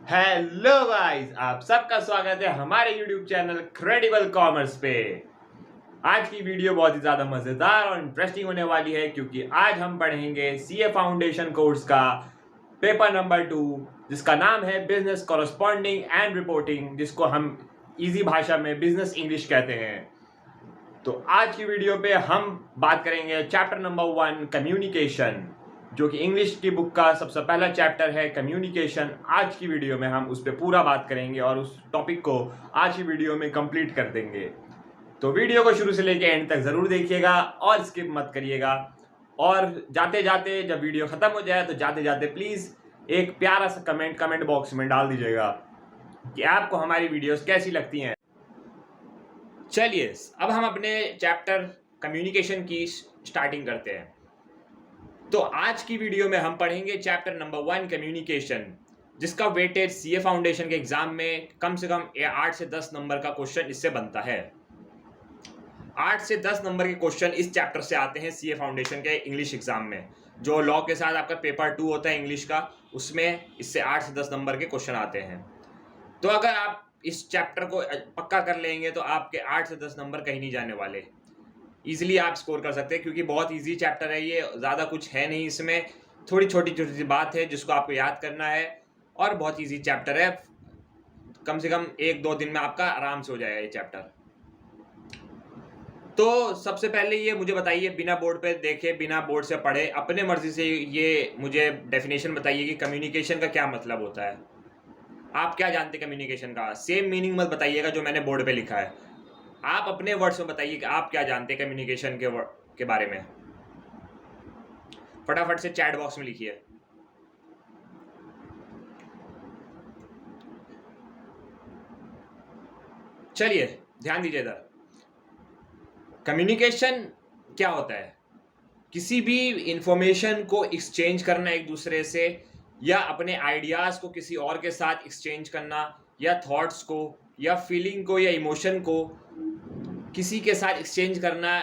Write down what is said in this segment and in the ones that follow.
Hello guys, आप सबका स्वागत है हमारे YouTube चैनल क्रेडिबल कॉमर्स पे। आज की वीडियो बहुत ही ज़्यादा मज़ेदार और इंटरेस्टिंग होने वाली है क्योंकि आज हम पढ़ेंगे सीए फाउंडेशन कोर्स का पेपर नंबर 2 जिसका नाम है बिजनेस कॉरेस्पॉन्डिंग एंड रिपोर्टिंग, जिसको हम इजी भाषा में बिजनेस इंग्लिश कहते हैं। तो आज की वीडियो पे हम बात करेंगे चैप्टर नंबर 1 कम्युनिकेशन, जो कि इंग्लिश की बुक का सबसे पहला चैप्टर है कम्युनिकेशन। आज की वीडियो में हम उस पर पूरा बात करेंगे और उस टॉपिक को आज की वीडियो में कंप्लीट कर देंगे। तो वीडियो को शुरू से लेकर एंड तक ज़रूर देखिएगा और स्किप मत करिएगा। और जाते जाते जब वीडियो ख़त्म हो जाए तो जाते जाते प्लीज़ एक प्यारा सा कमेंट बॉक्स में डाल दीजिएगा कि आपको हमारी वीडियोस कैसी लगती हैं। चलिए अब हम अपने चैप्टर कम्युनिकेशन की स्टार्टिंग करते हैं। तो आज की वीडियो में हम पढ़ेंगे चैप्टर नंबर 1 कम्युनिकेशन, जिसका वेटेज सीए फाउंडेशन के एग्जाम में कम से कम 8 से 10 नंबर का क्वेश्चन इससे बनता है। 8 से 10 नंबर के क्वेश्चन इस चैप्टर से आते हैं सीए फाउंडेशन के इंग्लिश एग्जाम में। जो लॉ के साथ आपका पेपर 2 होता है इंग्लिश का, उसमें इससे 8 से 10 नंबर के क्वेश्चन आते हैं। तो अगर आप इस चैप्टर को पक्का कर लेंगे तो आपके 8 से 10 नंबर कहीं नहीं जाने वाले। ईजिली आप स्कोर कर सकते हैं क्योंकि बहुत इजी चैप्टर है ये, ज़्यादा कुछ है नहीं इसमें, थोड़ी छोटी छोटी सी बात है जिसको आपको याद करना है और बहुत इजी चैप्टर है। कम से कम 1-2 दिन में आपका आराम से हो जाएगा ये चैप्टर। तो सबसे पहले ये मुझे बताइए, बिना बोर्ड पे देखे बिना बोर्ड से पढ़े अपने मर्जी से ये मुझे डेफिनेशन बताइए कि कम्युनिकेशन का क्या मतलब होता है। आप क्या जानते हैं कम्युनिकेशन का? सेम मीनिंग मत बताइएगा जो मैंने बोर्ड पे लिखा है, आप अपने वर्ड्स में बताइए कि आप क्या जानते हैं कम्युनिकेशन के बारे में। फटाफट से चैट बॉक्स में लिखिए। चलिए ध्यान दीजिए इधर। कम्युनिकेशन क्या होता है? किसी भी इंफॉर्मेशन को एक्सचेंज करना एक दूसरे से, या अपने आइडियाज़ को किसी और के साथ एक्सचेंज करना, या थॉट्स को या फीलिंग को या इमोशन को किसी के साथ एक्सचेंज करना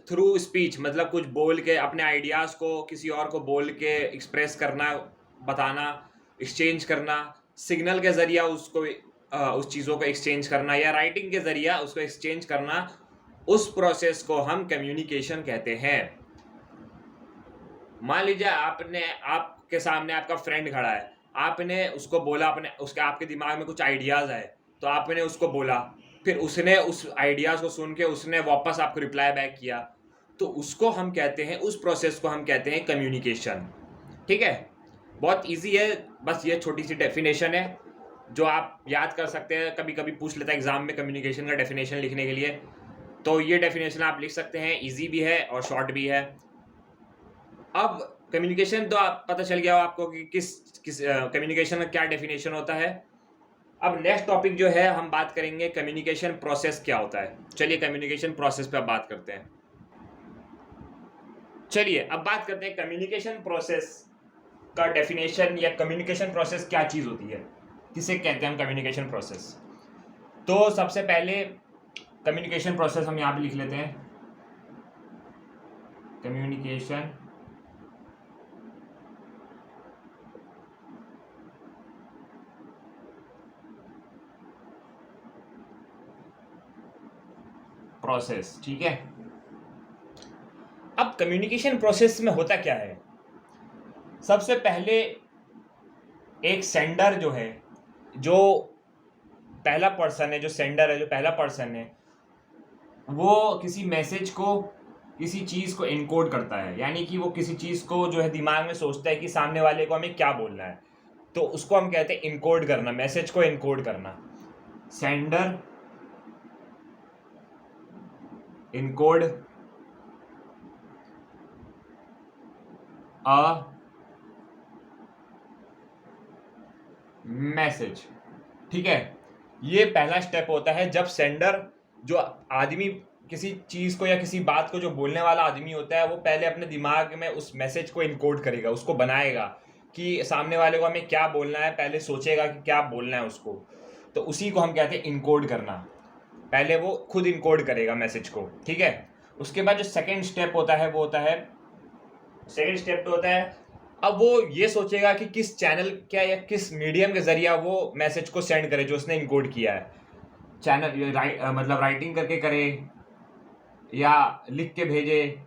थ्रू स्पीच, मतलब कुछ बोल के अपने आइडियाज़ को किसी और को बोल के एक्सप्रेस करना, बताना, एक्सचेंज करना, सिग्नल के ज़रिया उसको उस चीज़ों को एक्सचेंज करना, या राइटिंग के ज़रिया उसको एक्सचेंज करना, उस प्रोसेस को हम कम्युनिकेशन कहते हैं। मान लीजिए आपके सामने आपका फ्रेंड खड़ा है, आपने उसको बोला, आपके दिमाग में कुछ आइडियाज़ आए तो आपने उसको बोला, फिर उसने उस आइडियाज़ को सुन के उसने वापस आपको रिप्लाई बैक किया, तो उसको हम कहते हैं, उस प्रोसेस को हम कहते हैं कम्युनिकेशन। ठीक है, बहुत इजी है, बस ये छोटी सी डेफिनेशन है जो आप याद कर सकते हैं। कभी कभी पूछ लेता है एग्जाम में कम्युनिकेशन का डेफिनेशन लिखने के लिए, तो ये डेफिनेशन आप लिख सकते हैं। इजी भी है और शॉर्ट भी है। अब कम्युनिकेशन तो आप पता चल गया हो आपको कि किस कम्युनिकेशन का क्या डेफिनेशन होता है। अब नेक्स्ट टॉपिक जो है, हम बात करेंगे कम्युनिकेशन प्रोसेस क्या होता है। चलिए कम्युनिकेशन प्रोसेस पे अब बात करते हैं। चलिए अब बात करते हैं कम्युनिकेशन प्रोसेस का डेफिनेशन, या कम्युनिकेशन प्रोसेस क्या चीज़ होती है, किसे कहते हैं हम कम्युनिकेशन प्रोसेस। तो सबसे पहले कम्युनिकेशन प्रोसेस हम यहाँ पे लिख लेते हैं, कम्युनिकेशन प्रोसेस। ठीक है, अब कम्युनिकेशन प्रोसेस में होता क्या है? सबसे पहले एक सेंडर जो है, जो पहला पर्सन है, जो सेंडर है, जो पहला पर्सन है, वो किसी मैसेज को, किसी चीज़ को इनकोड करता है। यानी कि वो किसी चीज़ को जो है दिमाग में सोचता है कि सामने वाले को हमें क्या बोलना है, तो उसको हम कहते हैं इनकोड करना, मैसेज को इनकोड करना। Sender encode a message. ठीक है, ये पहला स्टेप होता है जब सेंडर, जो आदमी किसी चीज़ को या किसी बात को जो बोलने वाला आदमी होता है, वो पहले अपने दिमाग में उस मैसेज को इनकोड करेगा, उसको बनाएगा कि सामने वाले को हमें क्या बोलना है, पहले सोचेगा कि क्या बोलना है उसको, तो उसी को हम कहते हैं इनकोड करना। पहले वो खुद इनकोड करेगा मैसेज को। ठीक है, उसके बाद जो सेकेंड स्टेप होता है वो होता है, सेकेंड स्टेप तो होता है अब वो ये सोचेगा कि किस चैनल क्या या किस मीडियम के जरिए वो मैसेज को सेंड करे जो उसने इनकोड किया है। चैनल मतलब राइटिंग करके करे, या लिख के भेजे,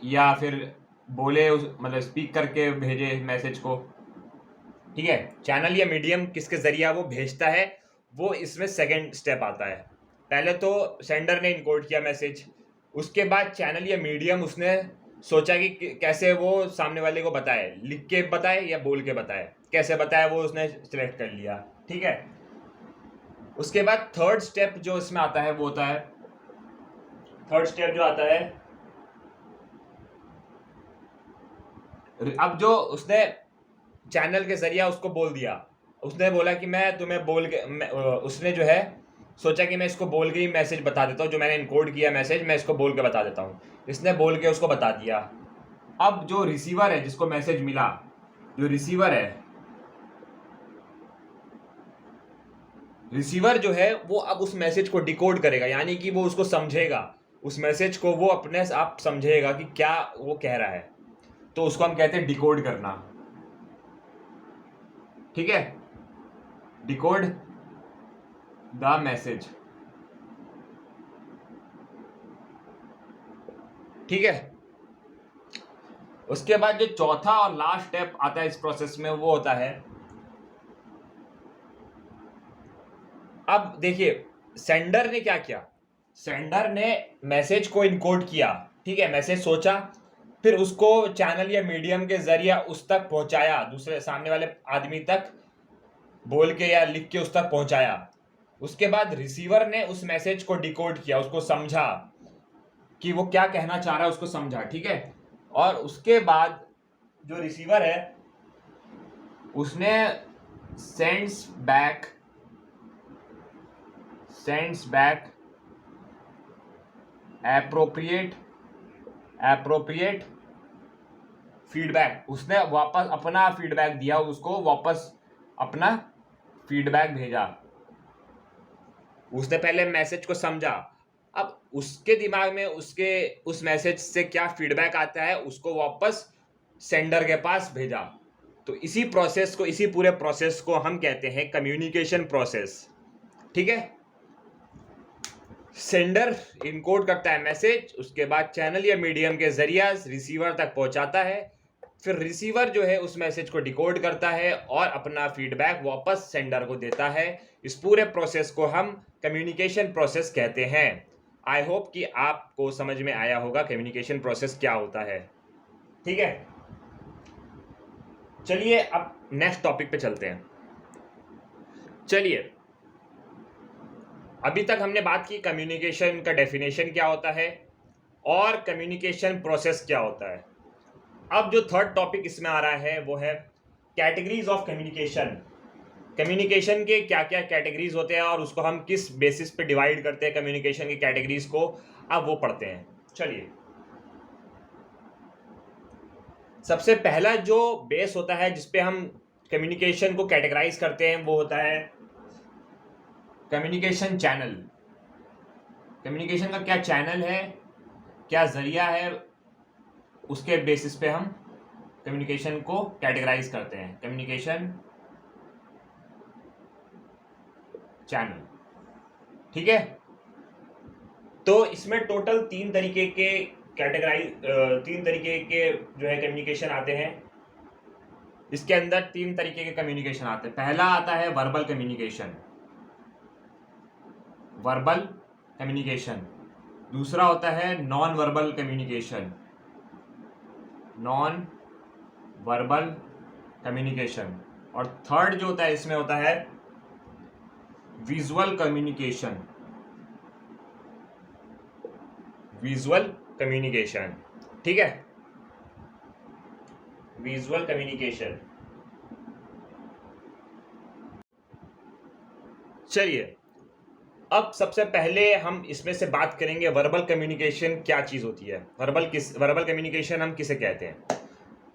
या फिर बोले मतलब स्पीक करके भेजे मैसेज को। ठीक है, चैनल या मीडियम किसके जरिए वो भेजता है, वो इसमें सेकंड स्टेप आता है। पहले तो सेंडर ने इनकोड किया मैसेज, उसके बाद चैनल या मीडियम उसने सोचा कि कैसे वो सामने वाले को बताए, लिख के बताए या बोल के बताए, कैसे बताए वो उसने सिलेक्ट कर लिया। ठीक है, उसके बाद थर्ड स्टेप जो इसमें आता है वो होता है, थर्ड स्टेप जो आता है, अब जो उसने चैनल के जरिए उसको बोल दिया, उसने बोला कि मैं तुम्हें बोल के उसने जो है सोचा कि मैं इसको बोल के ही मैसेज बता देता हूँ, जो मैंने इनकोड किया मैसेज मैं इसको बोल के बता देता हूँ। इसने बोल के उसको बता दिया। अब जो रिसीवर है जिसको मैसेज मिला, जो रिसीवर है, रिसीवर जो है वो अब उस मैसेज को डिकोड करेगा, यानी कि वो उसको समझेगा, उस मैसेज को वो अपने आप समझेगा कि क्या वो कह रहा है। तो उसको हम कहते हैं डिकोड करना। ठीक है, डिकोड द मैसेज। ठीक है, उसके बाद जो चौथा और लास्ट स्टेप आता है इस प्रोसेस में वो होता है, अब देखिए सेंडर ने क्या किया, सेंडर ने मैसेज को इनकोड किया। ठीक है, मैसेज सोचा, फिर उसको चैनल या मीडियम के जरिए उस तक पहुंचाया, दूसरे सामने वाले आदमी तक बोल के या लिख के उस तक पहुंचाया। उसके बाद रिसीवर ने उस मैसेज को डिकोड किया, उसको समझा कि वो क्या कहना चाह रहा है, उसको समझा। ठीक है, और उसके बाद जो रिसीवर है उसने सेंड्स बैक एप्रोप्रिएट फीडबैक, उसने वापस अपना फीडबैक दिया, उसको वापस अपना फीडबैक भेजा। उसने पहले मैसेज को समझा, अब उसके दिमाग में उसके उस मैसेज से क्या फीडबैक आता है उसको वापस सेंडर के पास भेजा। तो इसी प्रोसेस को, इसी पूरे प्रोसेस को हम कहते हैं कम्युनिकेशन प्रोसेस। ठीक है, सेंडर इनकोड करता है मैसेज, उसके बाद चैनल या मीडियम के जरिए रिसीवर तक पहुंचाता है, फिर रिसीवर जो है उस मैसेज को डिकोड करता है और अपना फीडबैक वापस सेंडर को देता है। इस पूरे प्रोसेस को हम कम्युनिकेशन प्रोसेस कहते हैं। आई होप कि आपको समझ में आया होगा कम्युनिकेशन प्रोसेस क्या होता है। ठीक है, चलिए अब नेक्स्ट टॉपिक पे चलते हैं। चलिए, अभी तक हमने बात की कम्युनिकेशन का डेफिनेशन क्या होता है और कम्युनिकेशन प्रोसेस क्या होता है। अब जो थर्ड टॉपिक इसमें आ रहा है वो है कैटेगरीज ऑफ कम्युनिकेशन। कम्युनिकेशन के क्या क्या कैटेगरीज होते हैं और उसको हम किस बेसिस पे डिवाइड करते हैं कम्युनिकेशन की कैटेगरीज को, अब वो पढ़ते हैं। चलिए, सबसे पहला जो बेस होता है जिसपे हम कम्युनिकेशन को कैटेगराइज करते हैं वो होता है कम्युनिकेशन चैनल। कम्युनिकेशन का क्या चैनल है, क्या जरिया है, उसके बेसिस पे हम कम्युनिकेशन को कैटेगराइज करते हैं, कम्युनिकेशन चैनल। ठीक है, तो इसमें टोटल तीन तरीके के जो है कम्युनिकेशन आते हैं। इसके अंदर तीन तरीके के कम्युनिकेशन आते हैं। पहला आता है वर्बल कम्युनिकेशन, दूसरा होता है नॉन वर्बल कम्युनिकेशन, और थर्ड जो होता है इसमें होता है विजुअल कम्युनिकेशन। ठीक है, विजुअल कम्युनिकेशन। चलिए, अब सबसे पहले हम इसमें से बात करेंगे वर्बल कम्युनिकेशन क्या चीज होती है, वर्बल कम्युनिकेशन हम किसे कहते हैं।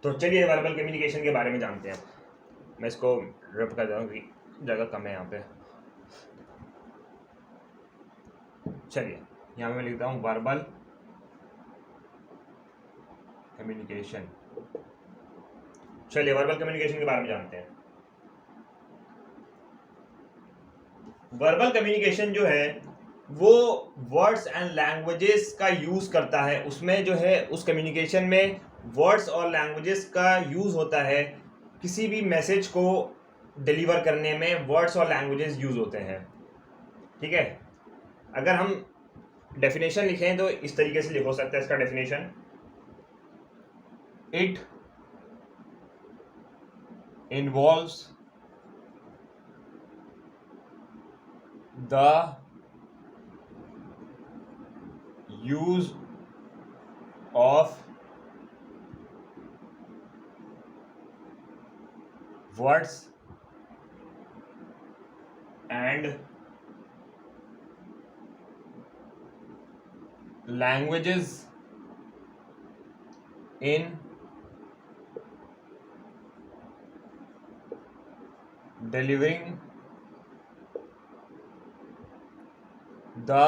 तो चलिए वर्बल कम्युनिकेशन के बारे में जानते हैं। मैं इसको रब कर देता हूँ कि जगह कम है यहाँ पे। चलिए, यहाँ पे मैं लिखता हूँ वर्बल कम्युनिकेशन। चलिए वर्बल कम्युनिकेशन के बारे में जानते हैं। वर्बल कम्युनिकेशन जो है वो वर्ड्स एंड लैंग्वेजेस का यूज करता है। उसमें जो है उस कम्युनिकेशन में वर्ड्स और लैंग्वेजेस का यूज होता है। किसी भी मैसेज को डिलीवर करने में वर्ड्स और लैंग्वेजेस यूज होते हैं। ठीक है, अगर हम डेफिनेशन लिखें तो इस तरीके से लिख हो सकता है इसका definition. It involves the use of words and languages in delivering the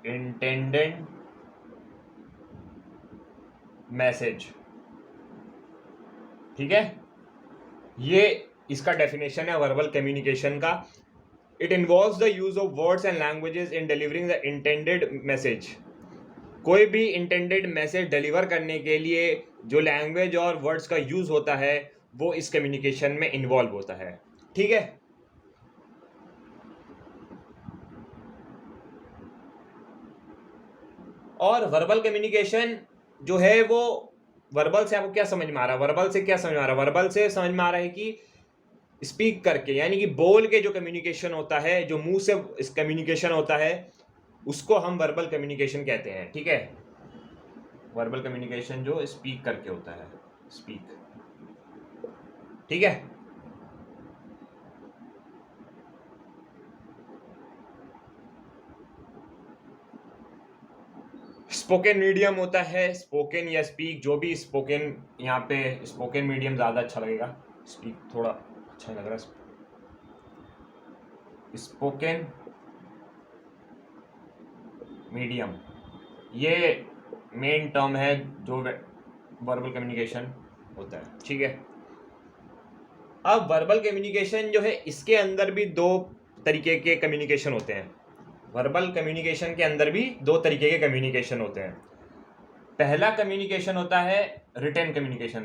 intended message। ठीक है, ये इसका डेफिनेशन है वर्बल कम्युनिकेशन का। It involves the use of words and languages in delivering the intended message. कोई भी इंटेंडेड मैसेज डिलीवर करने के लिए जो लैंग्वेज और वर्ड्स का यूज होता है वो इस कम्युनिकेशन में इन्वॉल्व होता है। ठीक है, और वर्बल कम्युनिकेशन जो है वो वर्बल से आपको क्या समझ में आ रहा है? वर्बल से क्या समझ में आ रहा है? वर्बल से समझ में आ रहा है कि स्पीक करके, यानी कि बोल के जो कम्युनिकेशन होता है, जो मुंह से इस कम्युनिकेशन होता है, उसको हम वर्बल कम्युनिकेशन कहते हैं। ठीक है, वर्बल कम्युनिकेशन जो स्पीक करके होता है, स्पीक। ठीक है, स्पोकन मीडियम होता है, स्पोकन या स्पीक, जो भी स्पोकन, यहाँ पे स्पोकन मीडियम ज़्यादा अच्छा लगेगा, स्पीक थोड़ा अच्छा लग रहा है। स्पोकन मीडियम ये मेन टर्म है जो वर्बल कम्युनिकेशन होता है। ठीक है, अब वर्बल कम्युनिकेशन जो है इसके अंदर भी दो तरीके के कम्युनिकेशन होते हैं। वर्बल कम्युनिकेशन के अंदर भी दो तरीके के कम्युनिकेशन होते हैं। पहला कम्युनिकेशन होता है रिटन कम्युनिकेशन,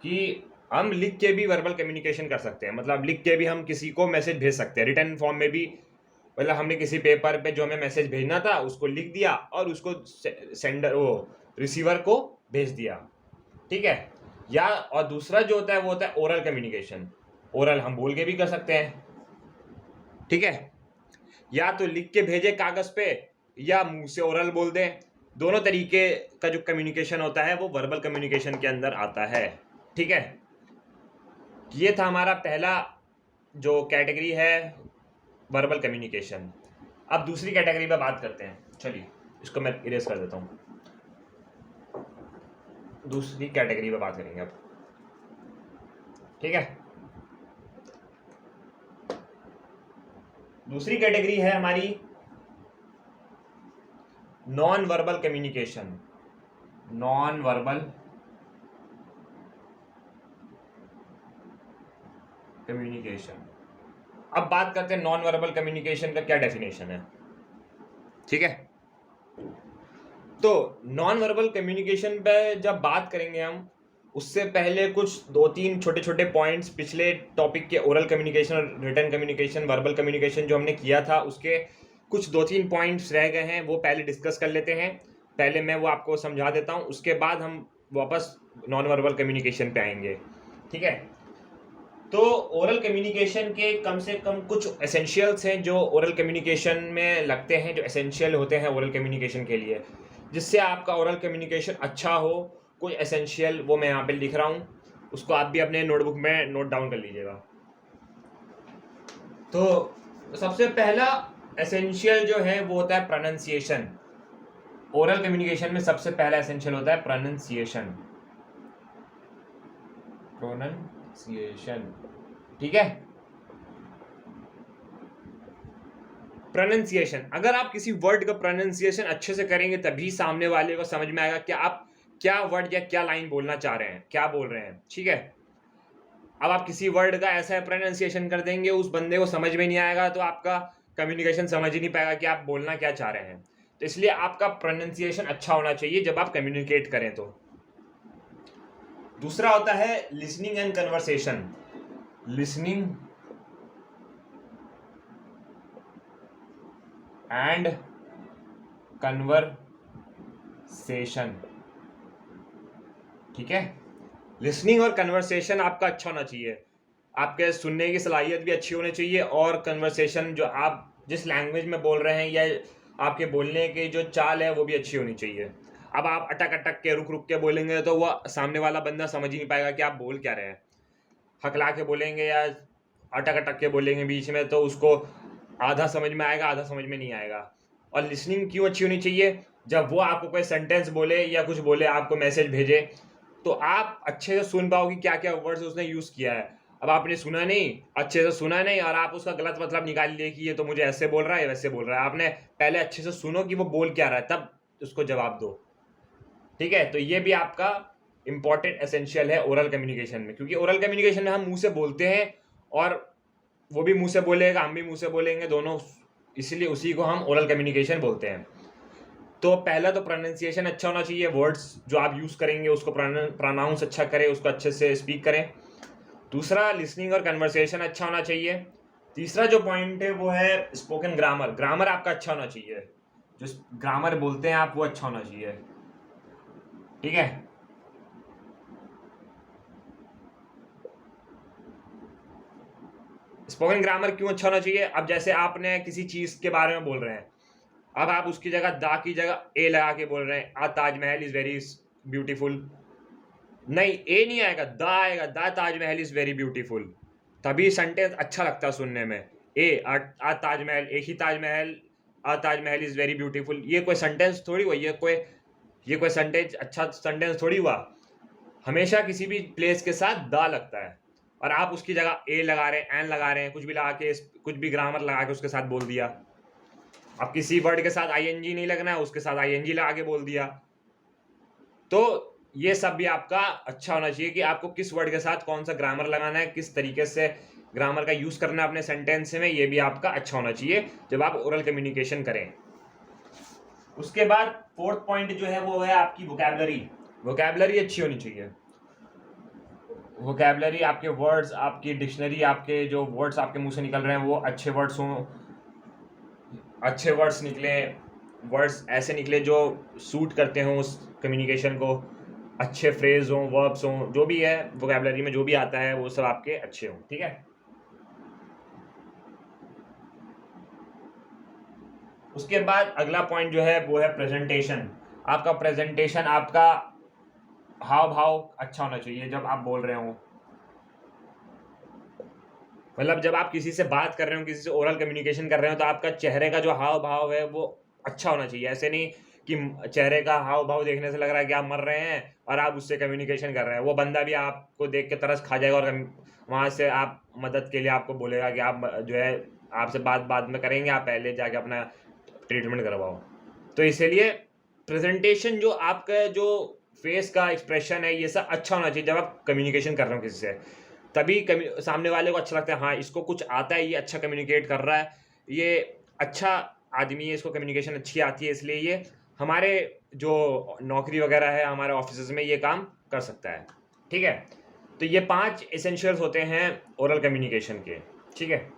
कि हम लिख के भी वर्बल कम्युनिकेशन कर सकते हैं। मतलब लिख के भी हम किसी को मैसेज भेज सकते हैं, रिटन फॉर्म में भी। मतलब हमने किसी पेपर पे जो हमें मैसेज भेजना था उसको लिख दिया और उसको सेंडर वो रिसीवर को भेज दिया। ठीक है, या और दूसरा जो होता है वो होता है ओरल कम्युनिकेशन। ओरल हम बोल के भी कर सकते हैं। ठीक है, या तो लिख के भेजे कागज पे या मुंह से ओरल बोल दें। दोनों तरीके का जो कम्युनिकेशन होता है वो वर्बल कम्युनिकेशन के अंदर आता है। ठीक है, ये था हमारा पहला जो कैटेगरी है वर्बल कम्युनिकेशन। अब दूसरी कैटेगरी पे बात करते हैं। चलिए इसको मैं इरेज कर देता हूँ, दूसरी कैटेगरी पे बात करेंगे अब। ठीक है, दूसरी कैटेगरी है हमारी non verbal communication. Non verbal communication. अब बात करते हैं नॉन वर्बल कम्युनिकेशन का क्या डेफिनेशन है। ठीक है, तो नॉन वर्बल कम्युनिकेशन पे जब बात करेंगे हम, उससे पहले कुछ दो तीन छोटे छोटे पॉइंट्स पिछले टॉपिक के ओरल कम्युनिकेशन और रिटन कम्युनिकेशन, वर्बल कम्युनिकेशन जो हमने किया था उसके कुछ दो तीन पॉइंट्स रह गए हैं, वो पहले डिस्कस कर लेते हैं। पहले मैं वो आपको समझा देता हूँ, उसके बाद हम वापस नॉन वर्बल कम्युनिकेशन पे आएंगे। ठीक है, तो ओरल कम्युनिकेशन के कम से कम कुछ एसेंशियल्स हैं जो ओरल कम्युनिकेशन में लगते हैं, जो एसेंशियल होते हैं ओरल कम्युनिकेशन के लिए, जिससे आपका ओरल कम्युनिकेशन अच्छा हो। कोई एसेंशियल वो मैं यहाँ पे लिख रहा हूँ, उसको आप भी अपने नोटबुक में नोट डाउन कर लीजिएगा। तो सबसे पहला एसेंशियल जो है वो होता है प्रोनाउंसिएशन। ओरल कम्युनिकेशन में सबसे पहला एसेंशियल होता है प्रोनाउंसिएशन। प्रोनाउंसिएशन, ठीक है। प्रोनाउंसिएशन, अगर आप किसी वर्ड का प्रोनाउंसिएशन अच्छे से करेंगे तभी सामने वाले को समझ में आएगा कि आप क्या वर्ड या क्या लाइन बोलना चाह रहे हैं, क्या बोल रहे हैं, ठीक है। अब आप किसी वर्ड का ऐसा प्रोनाउंसिएशन कर देंगे उस बंदे को समझ में नहीं आएगा, तो आपका कम्युनिकेशन समझ ही नहीं पाएगा कि आप बोलना क्या चाह रहे हैं। तो इसलिए आपका प्रोनाउंसिएशन अच्छा होना चाहिए जब आप कम्युनिकेट करें। तो दूसरा होता है listening and conversation. Listening and conversation, ठीक है। लिसनिंग और कन्वर्सेशन आपका अच्छा होना चाहिए, आपके सुनने की सलाहियत भी अच्छी होनी चाहिए, और कन्वर्सेशन जो आप जिस लैंग्वेज में बोल रहे हैं या आपके बोलने की जो चाल है वो भी अच्छी होनी चाहिए। अब आप अटक अटक के रुक रुक के बोलेंगे तो वह सामने वाला बंदा समझ ही नहीं पाएगा कि आप बोल क्या रहे हैं। हकला के बोलेंगे या अटक अटक के बोलेंगे बीच में, तो उसको आधा समझ में आएगा, आधा समझ में नहीं आएगा। और लिसनिंग क्यों अच्छी होनी चाहिए? जब वो आपको कोई सेंटेंस बोले या कुछ बोले, आपको मैसेज भेजे, तो आप अच्छे से सुन पाओगे क्या क्या वर्ड्स उसने यूज़ किया है। अब आपने सुना नहीं, अच्छे से सुना नहीं, और आप उसका गलत मतलब निकाल लिए कि ये तो मुझे ऐसे बोल रहा है, वैसे बोल रहा है। आपने पहले अच्छे से सुनो कि वो बोल क्या रहा है, तब उसको जवाब दो, ठीक है। तो ये भी आपका इंपॉर्टेंट एसेंशियल है ओरल कम्युनिकेशन में, क्योंकि ओरल कम्युनिकेशन में हम मुंह से बोलते हैं और वो भी मुंह से बोलेगा, हम भी मुंह से बोलेंगे, दोनों, इसलिए उसी को हम ओरल कम्युनिकेशन बोलते हैं। तो पहला तो प्रोनाउंसिएशन अच्छा होना चाहिए, वर्ड्स जो आप यूज़ करेंगे उसको प्रोनाउंस अच्छा करें, उसको अच्छे से स्पीक करें। दूसरा, लिसनिंग और कन्वर्सेशन अच्छा होना चाहिए। तीसरा जो पॉइंट है वो है स्पोकन ग्रामर। ग्रामर आपका अच्छा होना चाहिए, जो ग्रामर बोलते हैं आप वो अच्छा होना चाहिए, ठीक है। स्पोकन ग्रामर क्यों अच्छा होना चाहिए? अब जैसे आपने किसी चीज के बारे में बोल रहे हैं, अब आप उसकी जगह दा की जगह ए लगा के बोल रहे हैं, आ ताजमहल इज वेरी ब्यूटीफुल। नहीं, ए नहीं आएगा, दा आएगा, दा ताजमहल इज वेरी ब्यूटीफुल, तभी सेंटेंस अच्छा लगता है सुनने में। आ ताजमहल, एक ही ताजमहल, आ ताजमहल इज वेरी ब्यूटीफुल, ये कोई सेंटेंस थोड़ी हुआ, ये कोई सेंटेंस अच्छा सेंटेंस थोड़ी हुआ। हमेशा किसी भी प्लेस के साथ दा लगता है, और आप उसकी जगह ए लगा रहे हैं, एन लगा रहे हैं, कुछ भी लगा के, कुछ भी ग्रामर लगा के उसके साथ बोल दिया। अब किसी वर्ड के साथ आईएनजी नहीं लगना है, उसके साथ आईएनजी लगा के बोल दिया। तो ये सब भी आपका अच्छा होना चाहिए कि आपको किस वर्ड के साथ कौन सा ग्रामर लगाना है, किस तरीके से ग्रामर का यूज करना है अपने सेंटेंस में, ये भी आपका अच्छा होना चाहिए जब आप ओरल कम्युनिकेशन करें। उसके बाद फोर्थ पॉइंट जो है वो है आपकी वोकैबुलरी। वोकैबुलरी अच्छी होनी चाहिए। वोकैबुलरी, आपके वर्ड्स, आपकी डिक्शनरी, आपके जो वर्ड्स आपके मुंह से निकल रहे हैं वो अच्छे वर्ड्स हों, अच्छे वर्ड्स निकले, वर्ड्स ऐसे निकले जो सूट करते हों उस कम्युनिकेशन को, अच्छे फ्रेज हों, वर्ब्स हों, जो भी है वोकैबुलरी में जो भी आता है वो सब आपके अच्छे हों, ठीक है। उसके बाद अगला पॉइंट जो है वो है प्रेजेंटेशन। आपका प्रेजेंटेशन, आपका हाव भाव अच्छा होना चाहिए जब आप बोल रहे हो। मतलब जब आप किसी से बात कर रहे हो, किसी से ओरल कम्युनिकेशन कर रहे हो, तो आपका चेहरे का जो हाव भाव है वो अच्छा होना चाहिए। ऐसे नहीं कि चेहरे का हाव भाव देखने से लग रहा है कि आप मर रहे हैं और आप उससे कम्युनिकेशन कर रहे हैं, वो बंदा भी आपको देख के तरस खा जाएगा और वहां से आप मदद के लिए आपको बोलेगा कि आप जो है आपसे बात बाद में करेंगे, आप पहले जाके अपना ट्रीटमेंट करवाओ। तो इसीलिए प्रेजेंटेशन, जो आपका जो फेस का एक्सप्रेशन है, ये सब अच्छा होना चाहिए जब आप कम्युनिकेशन कर रहे हो किसी से, तभी सामने वाले को अच्छा लगता है, हाँ इसको कुछ आता है, ये अच्छा कम्युनिकेट कर रहा है, ये अच्छा आदमी है, इसको कम्युनिकेशन अच्छी आती है, इसलिए ये हमारे जो नौकरी वगैरह है, हमारे ऑफिस में ये काम कर सकता है, ठीक है। तो ये 5 एसेंशियल्स होते हैं ओरल कम्युनिकेशन के, ठीक है।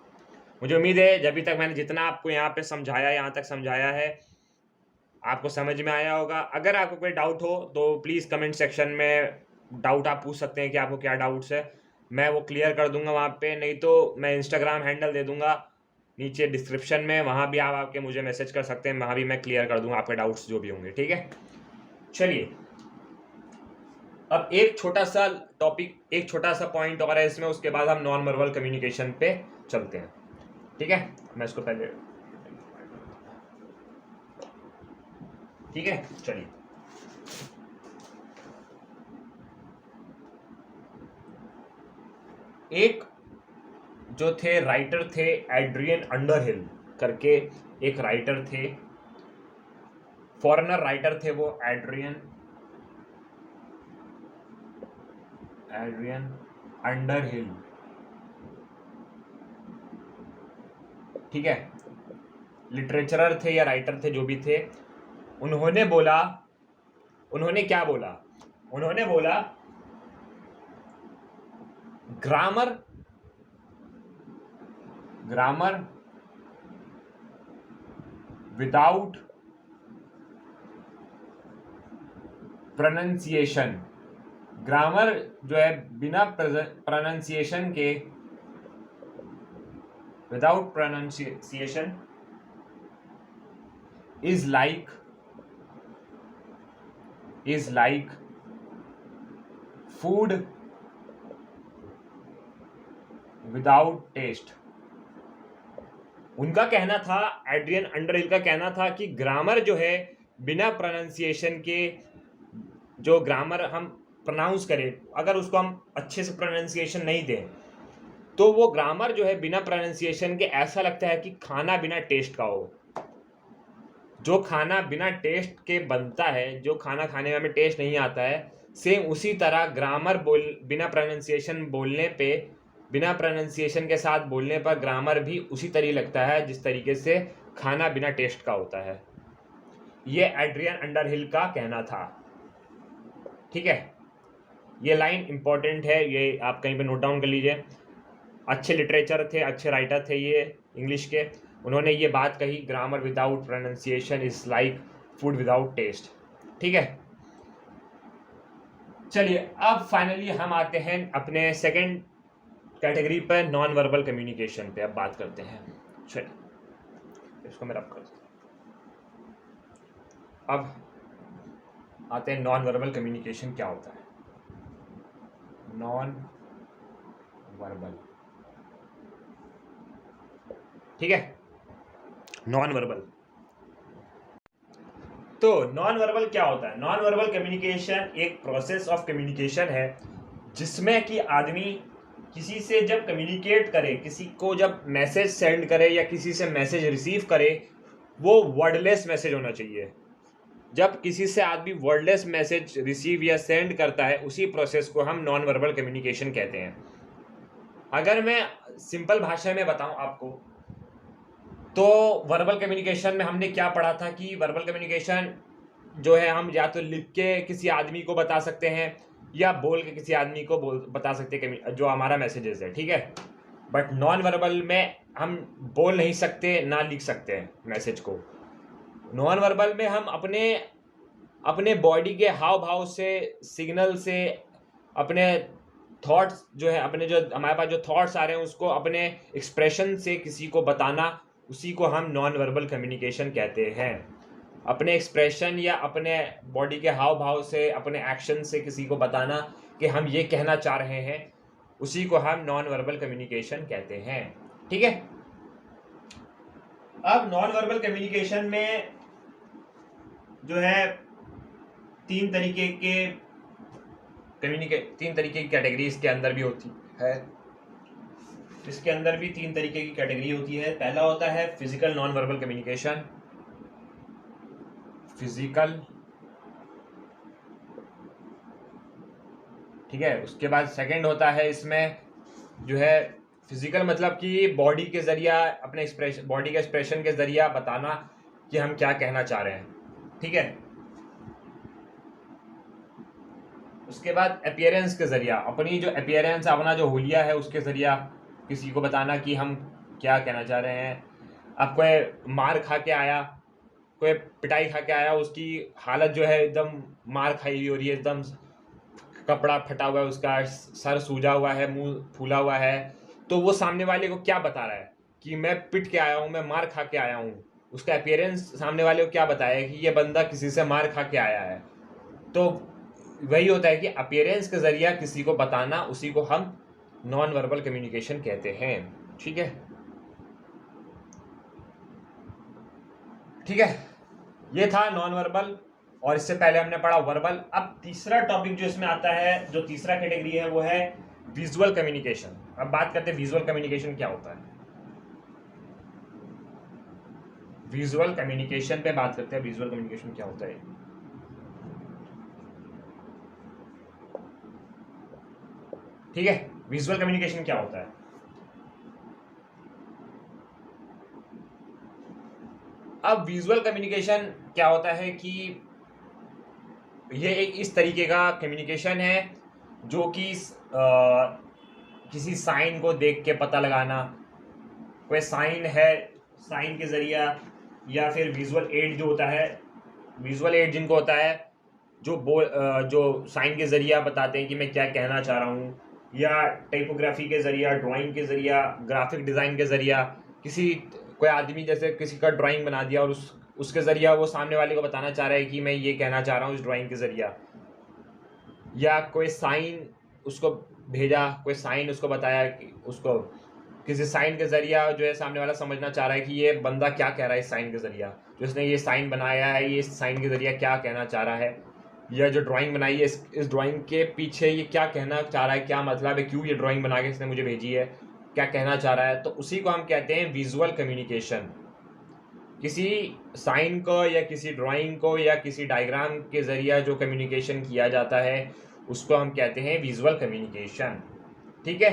मुझे उम्मीद है जब तक मैंने जितना आपको यहाँ पे समझाया, यहाँ तक समझाया है, आपको समझ में आया होगा। अगर आपको कोई डाउट हो तो प्लीज़ कमेंट सेक्शन में डाउट आप पूछ सकते हैं कि आपको क्या डाउट्स है, मैं वो क्लियर कर दूंगा वहाँ पे। नहीं तो मैं इंस्टाग्राम हैंडल दे दूंगा नीचे डिस्क्रिप्शन में, वहाँ भी आप आके मुझे मैसेज कर सकते हैं, वहाँ भी मैं क्लियर कर दूंगा आपके डाउट्स जो भी होंगे, ठीक है। चलिए, अब एक छोटा सा टॉपिक, एक छोटा सा पॉइंट और है इसमें, उसके बाद हम नॉन वर्बल कम्युनिकेशन पे चलते हैं, ठीक है। मैं इसको पहले, ठीक है, चलिए। एक जो थे राइटर थे एड्रियन अंडरहिल, करके एक राइटर थे, फॉरेनर राइटर थे वो, एड्रियन अंडरहिल, ठीक है, लिटरेचरर थे या राइटर थे, जो भी थे। उन्होंने क्या बोला? उन्होंने बोला ग्रामर विदाउट प्रोनाउंसिएशन, ग्रामर जो है बिना प्रोनाउंसिएशन के, without pronunciation is like food without taste। उनका कहना था, एड्रियन अंडरहिल का कहना था कि ग्रामर जो है बिना प्रोनाउंसिएशन के, जो ग्रामर हम प्रोनाउंस करें, अगर उसको हम अच्छे से प्रोनाउंसिएशन नहीं दें तो वो ग्रामर जो है बिना प्रोनाउंसिएशन के ऐसा लगता है कि खाना बिना टेस्ट का हो। जो खाना बिना टेस्ट के बनता है, जो खाना खाने में हमें टेस्ट नहीं आता है, सेम उसी तरह ग्रामर बिना प्रोनाउंसिएशन बोलने पे, बिना प्रोनाउंसिएशन के साथ बोलने पर ग्रामर भी उसी तरह लगता है जिस तरीके से खाना बिना टेस्ट का होता है। ये एड्रियन अंडरहिल का कहना था, ठीक है। ये लाइन इंपॉर्टेंट है, ये आप कहीं पे नोट डाउन कर लीजिए। अच्छे लिटरेचर थे, अच्छे राइटर थे ये इंग्लिश के, उन्होंने ये बात कही, grammar without pronunciation is like food without taste, ठीक है। चलिए अब फाइनली हम आते हैं अपने सेकंड कैटेगरी पर, नॉन वर्बल कम्युनिकेशन पे अब बात करते हैं। चलिए इसको मैं रब कर देता हूं। अब आते हैं नॉन वर्बल कम्युनिकेशन क्या होता है। नॉन वर्बल, ठीक है, नॉन वर्बल। तो नॉन वर्बल क्या होता है? नॉन वर्बल कम्युनिकेशन एक प्रोसेस ऑफ कम्युनिकेशन है जिसमें कि आदमी किसी से जब कम्युनिकेट करे, किसी को जब मैसेज सेंड करे या किसी से मैसेज रिसीव करे, वो वर्डलेस मैसेज होना चाहिए। जब किसी से आदमी वर्डलेस मैसेज रिसीव या सेंड करता है, उसी प्रोसेस को हम नॉन वर्बल कम्युनिकेशन कहते हैं। अगर मैं सिंपल भाषा में बताऊं आपको, तो वर्बल कम्युनिकेशन में हमने क्या पढ़ा था कि वर्बल कम्युनिकेशन जो है हम या तो लिख के किसी आदमी को बता सकते हैं या बोल के किसी आदमी को बता सकते हैं जो हमारा मैसेजेस है, ठीक है। बट नॉन वर्बल में हम बोल नहीं सकते ना लिख सकते हैं मैसेज को। नॉन वर्बल में हम अपने बॉडी के हाव भाव से, सिग्नल से, अपने थॉट्स जो है, अपने जो हमारे पास जो थॉट्स आ रहे हैं उसको अपने एक्सप्रेशन से किसी को बताना, उसी को हम नॉन वर्बल कम्युनिकेशन कहते हैं। अपने एक्सप्रेशन या अपने बॉडी के हाव भाव से, अपने एक्शन से किसी को बताना कि हम ये कहना चाह रहे हैं, उसी को हम नॉन वर्बल कम्युनिकेशन कहते हैं, ठीक है। अब नॉन वर्बल कम्युनिकेशन में जो है तीन तरीके की कैटेगरी इसके अंदर भी होती है। इसके अंदर भी तीन तरीके की कैटेगरी होती है। पहला होता है physical non verbal communication, physical, ठीक है। उसके बाद सेकंड होता है इसमें जो है फिजिकल, मतलब कि बॉडी के जरिया, अपने एक्सप्रेशन, बॉडी के एक्सप्रेशन के जरिया बताना कि हम क्या कहना चाह रहे हैं, ठीक है। उसके बाद अपीयरेंस के जरिया, अपनी जो अपीयरेंस, अपना जो हुलिया है उसके जरिया किसी को बताना कि हम क्या कहना चाह रहे हैं। अब कोई मार खा के आया, कोई पिटाई खा के आया, उसकी हालत जो है एकदम मार खाई हुई हो रही है, एकदम कपड़ा फटा हुआ है, उसका सर सूजा हुआ है, मुंह फूला हुआ है, तो वो सामने वाले को क्या बता रहा है कि मैं पिट के आया हूँ, मैं मार खा के आया हूँ। उसका अपीयरेंस सामने वाले को क्या बताया कि ये बंदा किसी से मार खा के आया है। तो वही होता है कि अपीयरेंस के जरिया किसी को बताना, उसी को हम नॉन वर्बल कम्युनिकेशन कहते हैं, ठीक है। ठीक है, ये था नॉन वर्बल, और इससे पहले हमने पढ़ा वर्बल। अब तीसरा टॉपिक जो इसमें आता है, जो तीसरा कैटेगरी है, वो है विजुअल कम्युनिकेशन। अब बात करते हैं विजुअल कम्युनिकेशन क्या होता है। विजुअल कम्युनिकेशन पे बात करते हैं। विजुअल कम्युनिकेशन क्या होता है? ठीक है, विजुअल कम्युनिकेशन क्या होता है? अब विजुअल कम्युनिकेशन क्या होता है कि ये एक इस तरीके का कम्युनिकेशन है जो कि किसी साइन को देख के पता लगाना, कोई साइन है, साइन के जरिया, या फिर विजुअल एड जो होता है, विजुअल एड जिनको होता है जो साइन के जरिया बताते हैं कि मैं क्या कहना चाह रहा हूँ, या टाइपोग्राफी के जरिया, ड्राइंग के जरिया, ग्राफिक डिज़ाइन के जरिया, कोई आदमी जैसे किसी का ड्राइंग बना दिया और उसके जरिया वो सामने वाले को बताना चाह रहा है कि मैं ये कहना चाह रहा हूँ इस ड्राइंग के जरिया, या कोई साइन उसको भेजा, कोई साइन उसको बताया कि उसको किसी साइन के जरिया जो है सामने वाला समझना चाह रहा है कि ये बंदा क्या कह रहा है इस साइन के जरिया, जो इसने ये साइन बनाया है ये इस साइन के जरिया क्या कहना चाह रहा है, या जो ड्राइंग बनाई है इस ड्राइंग के पीछे ये क्या कहना चाह रहा है, क्या मतलब है, क्यों ये ड्राइंग बना के इसने मुझे भेजी है, क्या कहना चाह रहा है। तो उसी को हम कहते हैं विजुअल कम्युनिकेशन। किसी साइन को या किसी ड्राइंग को या किसी डायग्राम के जरिया जो कम्युनिकेशन किया जाता है उसको हम कहते हैं विजुअल कम्युनिकेशन। ठीक है,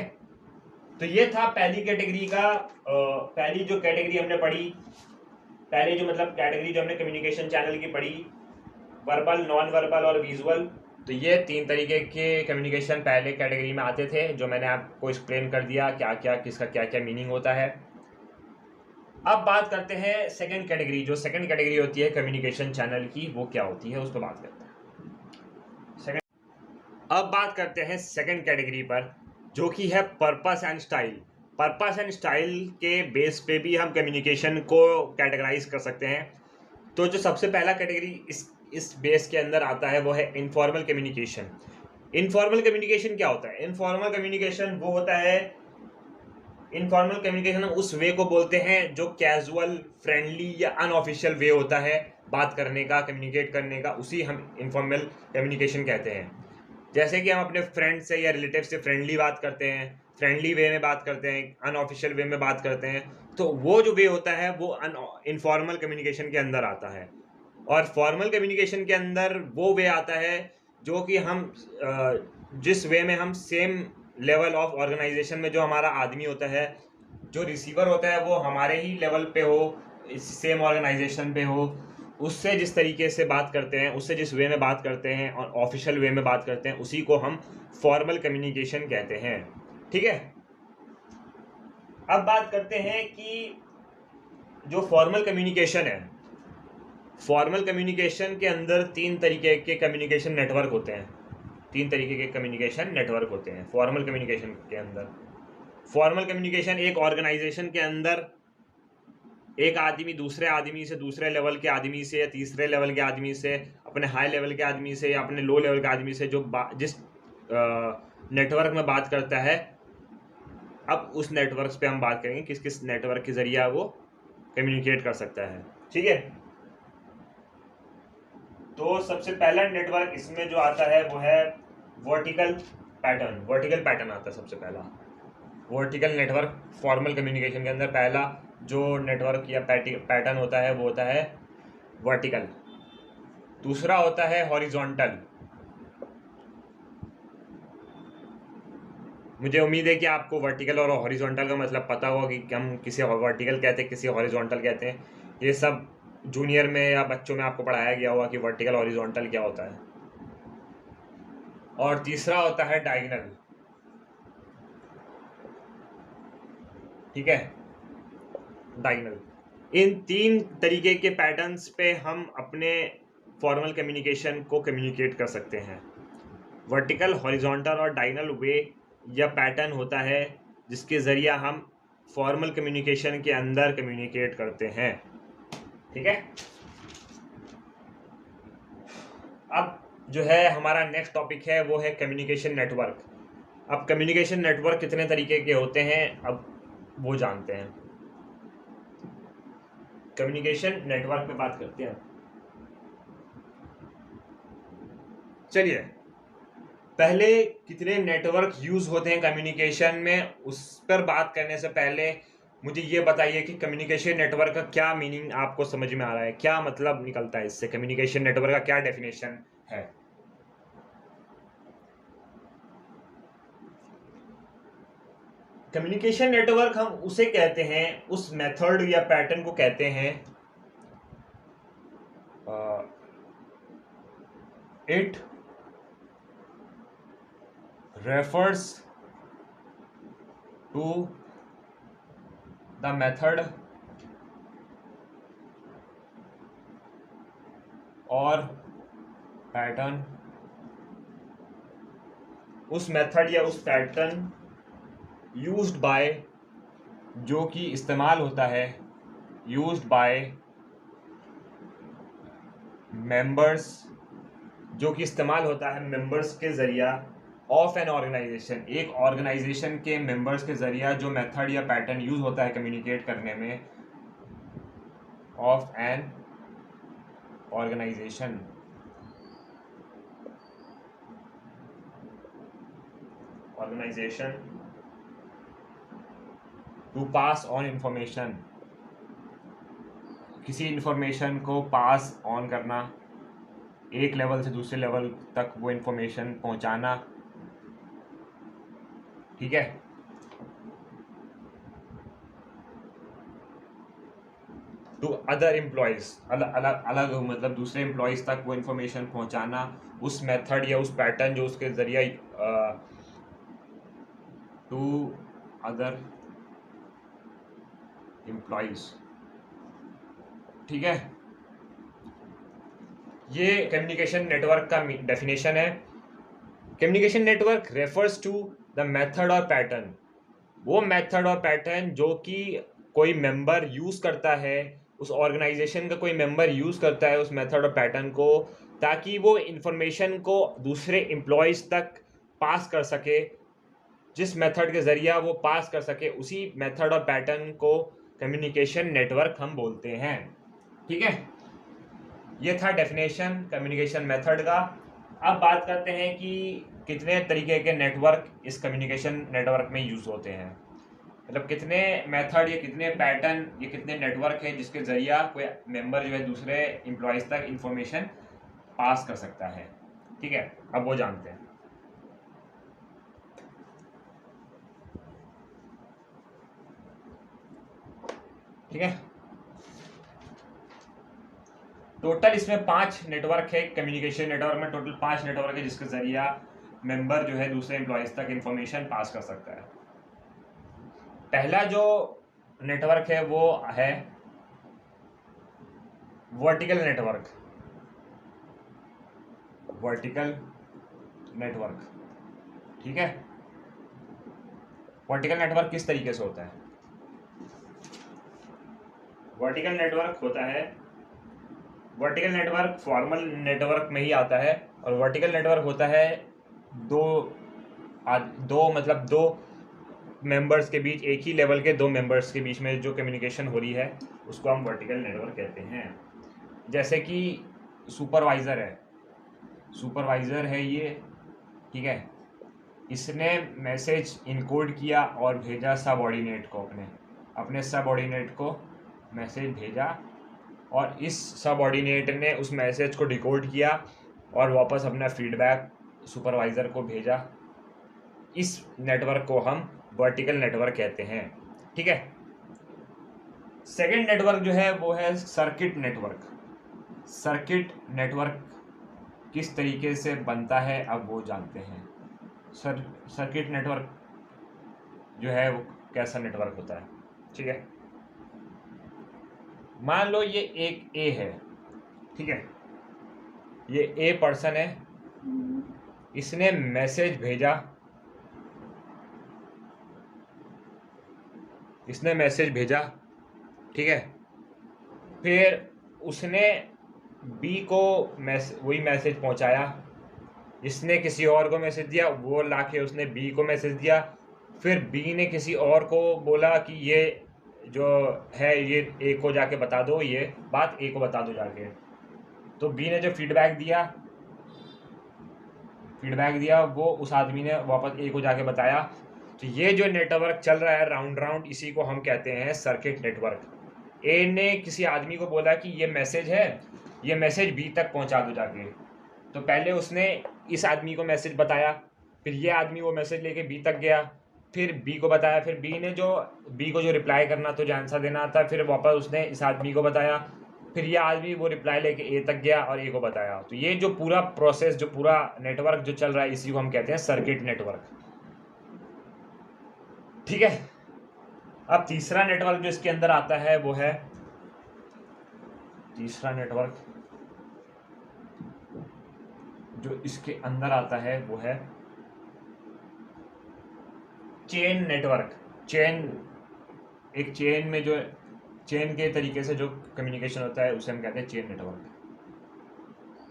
तो ये था पहली कैटेगरी का पहली जो कैटेगरी हमने पढ़ी, पहले जो मतलब कैटेगरी जो हमने कम्युनिकेशन चैनल की पढ़ी, वर्बल, नॉन वर्बल और विजुअल। तो ये 3 तरीके के कम्युनिकेशन पहले कैटेगरी में आते थे जो मैंने आपको एक्सप्लेन कर दिया क्या क्या किसका क्या क्या मीनिंग होता है। अब बात करते हैं सेकंड कैटेगरी, जो सेकंड कैटेगरी होती है कम्युनिकेशन चैनल की, वो क्या होती है उस पर बात करते हैं। अब बात करते हैं सेकंड कैटेगरी पर, जो कि है purpose and style. Purpose and style के बेस पे भी हम कम्युनिकेशन को कैटेगराइज कर सकते हैं। तो जो सबसे पहला कैटेगरी इस बेस के अंदर आता है वो है इनफॉर्मल कम्युनिकेशन। इनफॉर्मल कम्युनिकेशन क्या होता है? इनफॉर्मल कम्युनिकेशन वो होता है, इनफॉर्मल कम्युनिकेशन हम उस वे को बोलते हैं जो कैजुअल, फ्रेंडली या अनऑफिशियल वे होता है बात करने का, कम्युनिकेट करने का, उसी हम इनफॉर्मल कम्युनिकेशन कहते हैं। जैसे कि हम अपने फ्रेंड से या रिलेटिव से फ्रेंडली बात करते हैं, फ्रेंडली वे में बात करते हैं, अनऑफिशियल वे में बात करते हैं, तो वो जो वे होता है वो इनफॉर्मल कम्युनिकेशन के अंदर आता है। और फॉर्मल कम्युनिकेशन के अंदर वो वे आता है जो कि हम जिस वे में हम सेम लेवल ऑफ ऑर्गेनाइजेशन में जो हमारा आदमी होता है, जो रिसीवर होता है वो हमारे ही लेवल पे हो, सेम ऑर्गेनाइजेशन पे हो, उससे जिस तरीके से बात करते हैं, उससे जिस वे में बात करते हैं और ऑफिशियल वे में बात करते हैं, उसी को हम फॉर्मल कम्युनिकेशन कहते हैं। ठीक है, अब बात करते हैं कि जो फॉर्मल कम्युनिकेशन है, फॉर्मल कम्युनिकेशन के अंदर 3 तरीके के कम्युनिकेशन नेटवर्क होते हैं। 3 तरीके के कम्युनिकेशन नेटवर्क होते हैं फॉर्मल कम्युनिकेशन के अंदर। फॉर्मल कम्युनिकेशन एक ऑर्गेनाइजेशन के अंदर एक आदमी दूसरे आदमी से, दूसरे लेवल के आदमी से या तीसरे लेवल के आदमी से, अपने हाई लेवल के आदमी से या अपने लो लेवल के आदमी से जो जिस नेटवर्क में बात करता है, अब उस नेटवर्क पे हम बात करेंगे किस किस नेटवर्क के जरिए वो कम्युनिकेट कर सकता है। ठीक है, तो सबसे पहला नेटवर्क इसमें जो आता है वो है वर्टिकल पैटर्न। वर्टिकल पैटर्न आता है सबसे पहला। वर्टिकल नेटवर्क फॉर्मल कम्युनिकेशन के अंदर पहला जो नेटवर्क या पैटर्न होता है वो होता है वर्टिकल। दूसरा होता है हॉरिजॉन्टल। मुझे उम्मीद है कि आपको वर्टिकल और हॉरिजॉन्टल का मतलब पता होगा कि हम किसी वर्टिकल कहते हैं, किसी हॉरिजॉन्टल कहते हैं। ये सब जूनियर में या बच्चों में आपको पढ़ाया गया होगा कि वर्टिकल हॉरिजॉन्टल क्या होता है। और तीसरा होता है डायगोनल। ठीक है, डायगोनल। इन 3 तरीके के पैटर्न्स पे हम अपने फॉर्मल कम्युनिकेशन को कम्युनिकेट कर सकते हैं। वर्टिकल, हॉरिजॉन्टल और डायगोनल वे या पैटर्न होता है जिसके ज़रिए हम फॉर्मल कम्युनिकेशन के अंदर कम्युनिकेट करते हैं। ठीक है, अब जो है हमारा नेक्स्ट टॉपिक है वो है कम्युनिकेशन नेटवर्क। अब कम्युनिकेशन नेटवर्क कितने तरीके के होते हैं अब वो जानते हैं। कम्युनिकेशन नेटवर्क पे बात करते हैं। चलिए, पहले कितने नेटवर्क यूज होते हैं कम्युनिकेशन में उस पर बात करने से पहले मुझे ये बताइए कि कम्युनिकेशन नेटवर्क का क्या मीनिंग आपको समझ में आ रहा है, क्या मतलब निकलता है इससे, कम्युनिकेशन नेटवर्क का क्या डेफिनेशन है। कम्युनिकेशन नेटवर्क हम उसे कहते हैं, उस मेथड या पैटर्न को कहते हैं, it refers to the method और पैटर्न, उस मेथड या उस पैटर्न यूज्ड बाय, जो कि इस्तेमाल होता है, यूज्ड बाय मेंबर्स, जो कि इस्तेमाल होता है मेंबर्स के ज़रिया ऑफ एन ऑर्गेनाइजेशन, एक ऑर्गेनाइजेशन के मेंबर्स के ज़रिया जो मेथड या पैटर्न यूज़ होता है कम्युनिकेट करने में, of an organisation, to pass on information, किसी इंफॉर्मेशन को पास ऑन करना, एक लेवल से दूसरे लेवल तक वो इंफॉर्मेशन पहुंचाना, ठीक है। टू अदर एम्प्लॉयज़, अलग मतलब दूसरे एम्प्लॉयज़ तक वो इंफॉर्मेशन पहुंचाना, उस मेथड या उस पैटर्न जो उसके ज़रिए, टू अदर एम्प्लॉयज़, ठीक है। ये कम्युनिकेशन नेटवर्क का डेफिनेशन है। Communication network refers to the method और पैटर्न, वो मेथड और पैटर्न जो कि कोई मेंबर यूज़ करता है, उस ऑर्गेनाइजेशन का कोई मेंबर यूज़ करता है उस मेथड और पैटर्न को, ताकि वो इंफॉर्मेशन को दूसरे एम्प्लॉयज़ तक पास कर सके, जिस मेथड के ज़रिए वो पास कर सके, उसी मेथड और पैटर्न को कम्युनिकेशन नेटवर्क हम बोलते हैं, ठीक है। ये था डेफिनेशन कम्युनिकेशन मेथड का। अब बात करते हैं कि कितने तरीके के नेटवर्क इस कम्युनिकेशन नेटवर्क में यूज़ होते हैं, मतलब कितने मेथड या कितने पैटर्न या कितने नेटवर्क है जिसके ज़रिए कोई मेंबर जो है दूसरे एम्प्लॉयज़ तक इंफॉर्मेशन पास कर सकता है, ठीक है। अब वो जानते हैं, ठीक है। टोटल इसमें 5 नेटवर्क है, कम्युनिकेशन नेटवर्क में टोटल 5 नेटवर्क है जिसके ज़रिए मेंबर जो है दूसरे एम्प्लॉयज़ तक इंफॉर्मेशन पास कर सकता है। पहला जो नेटवर्क है वो है वर्टिकल नेटवर्क, वर्टिकल नेटवर्क, ठीक है। वर्टिकल नेटवर्क किस तरीके से होता है? वर्टिकल नेटवर्क होता है, वर्टिकल नेटवर्क फॉर्मल नेटवर्क में ही आता है, और वर्टिकल नेटवर्क होता है दो मेंबर्स के बीच, एक ही लेवल के 2 मेंबर्स के बीच में जो कम्युनिकेशन हो रही है उसको हम वर्टिकल नेटवर्क कहते हैं। जैसे कि सुपरवाइज़र है ये, ठीक है। इसने मैसेज इनकोड किया और भेजा सबऑर्डिनेट को, अपने सबऑर्डिनेट को मैसेज भेजा, और इस सबऑर्डिनेट ने उस मैसेज को डिकोड किया और वापस अपना फीडबैक सुपरवाइज़र को भेजा। इस नेटवर्क को हम वर्टिकल नेटवर्क कहते हैं, ठीक है। सेकेंड नेटवर्क जो है वो है सर्किट नेटवर्क। सर्किट नेटवर्क किस तरीके से बनता है अब वो जानते हैं। सर्किट नेटवर्क जो है वो कैसा नेटवर्क होता है, ठीक है। मान लो ये एक ए है, ठीक है, ये ए पर्सन है, इसने मैसेज भेजा, ठीक है। फिर उसने बी को वही मैसेज पहुंचाया, इसने किसी और को मैसेज दिया, वो लाके उसने बी को मैसेज दिया, फिर बी ने किसी और को बोला कि ये जो है ये ए को जाके बता दो, ये बात ए को बता दो जाके। तो बी ने जो फीडबैक दिया वो उस आदमी ने वापस ए को जाके बताया। तो ये जो नेटवर्क चल रहा है राउंड राउंड, इसी को हम कहते हैं सर्किट नेटवर्क। ए ने किसी आदमी को बोला कि ये मैसेज है, ये मैसेज बी तक पहुंचा दो जाके। तो पहले उसने इस आदमी को मैसेज बताया, फिर ये आदमी वो मैसेज लेके बी तक गया, फिर बी को बताया, फिर बी को जो रिप्लाई करना तो जो आंसर देना था, फिर वापस उसने इस आदमी को बताया, फिर ये आदमी वो रिप्लाई लेके ए तक गया और ए को बताया। तो ये जो पूरा प्रोसेस, जो पूरा नेटवर्क जो चल रहा है, इसी को हम कहते हैं सर्किट नेटवर्क। ठीक है। अब तीसरा नेटवर्क जो इसके अंदर आता है वो है, तीसरा नेटवर्क जो इसके अंदर आता है वो है चेन नेटवर्क। एक चेन में जो चेन के तरीके से जो कम्युनिकेशन होता है उसे हम कहते हैं चेन नेटवर्क।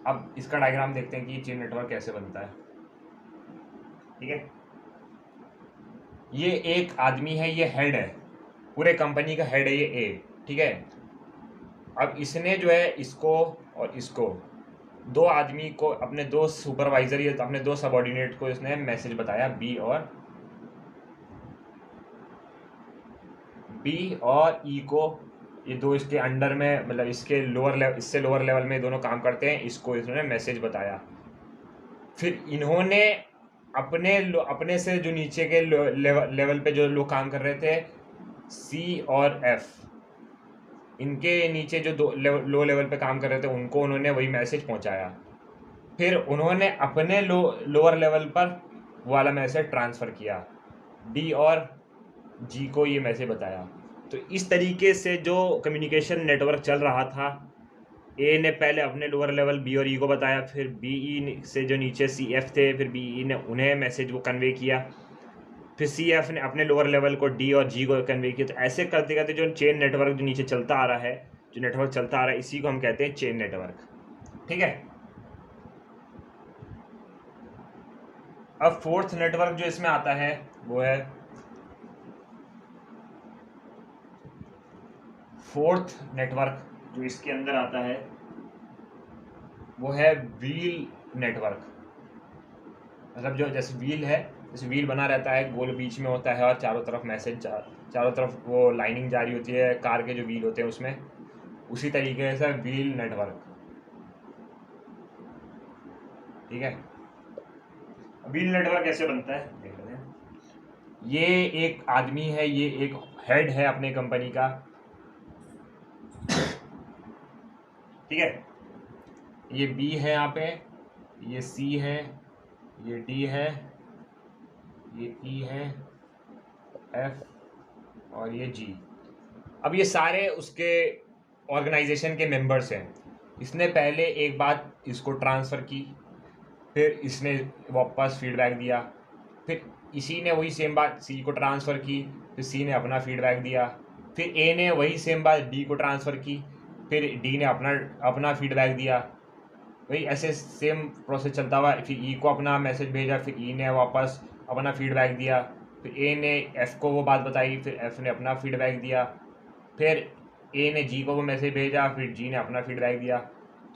अब इसका डायग्राम देखते हैं कि ये चेन नेटवर्क कैसे बनता है। ठीक है, ये एक आदमी है, ये हेड है, पूरे कंपनी का हेड है ये ए। ठीक है, अब इसने जो है इसको और इसको, दो आदमी को, अपने दो सुपरवाइजर या अपने दो सबऑर्डिनेट को इसने मैसेज बताया, बी और ई को। ये दो इसके अंडर में, मतलब इसके लोअर लेवल, इससे लोअर लेवल में दोनों काम करते हैं, इसको इन्होंने मैसेज बताया। फिर इन्होंने अपने से जो नीचे के लेवल पे जो लोग काम कर रहे थे, सी और एफ, इनके नीचे जो लो लेवल पे काम कर रहे थे उनको उन्होंने वही मैसेज पहुंचाया। फिर उन्होंने अपने लोअर लेवल पर वाला मैसेज ट्रांसफ़र किया, डी और जी को ये मैसेज बताया। तो इस तरीके से जो कम्युनिकेशन नेटवर्क चल रहा था, ए ने पहले अपने लोअर लेवल बी और ई को बताया, फिर बी ई से जो नीचे सी एफ थे, फिर बी ई ने उन्हें मैसेज वो कन्वे किया, फिर सी एफ ने अपने लोअर लेवल को डी और जी को कन्वे किया। तो ऐसे करते करते जो चेन नेटवर्क जो नीचे चलता आ रहा है, जो नेटवर्क चलता आ रहा है, इसी को हम कहते हैं चेन नेटवर्क। ठीक है। अब फोर्थ नेटवर्क जो इसमें आता है वो है, फोर्थ नेटवर्क जो इसके अंदर आता है वो है व्हील नेटवर्क। मतलब जो जैसे व्हील है, जैसे व्हील बना रहता है, गोल बीच में होता है और चारों तरफ मैसेज, चारों तरफ वो लाइनिंग जारी होती है, कार के जो व्हील होते हैं उसमें, उसी तरीके से व्हील नेटवर्क। ठीक है, व्हील नेटवर्क कैसे बनता है देख लेते हैं। ये एक आदमी है, ये एक हेड है अपने कंपनी का। ठीक है, ये बी है यहाँ पे, ये सी है, ये डी है, ये ई है, एफ और ये जी। अब ये सारे उसके ऑर्गेनाइजेशन के मेंबर्स हैं। इसने पहले एक बात इसको ट्रांसफ़र की, फिर इसने वापस फीडबैक दिया, फिर इसी ने वही सेम बात सी को ट्रांसफ़र की, फिर सी ने अपना फीडबैक दिया, फिर ए ने वही सेम बात डी को ट्रांसफ़र की, फिर डी ने अपना फीडबैक दिया। वही ऐसे सेम प्रोसेस चलता हुआ, फिर ई को अपना मैसेज भेजा, फिर ई ने वापस अपना फीडबैक दिया, फिर ए ने एफ़ को वो बात बताई, फिर एफ़ ने अपना फीडबैक दिया, फिर ए ने जी को वो मैसेज भेजा, फिर जी ने अपना फीडबैक दिया।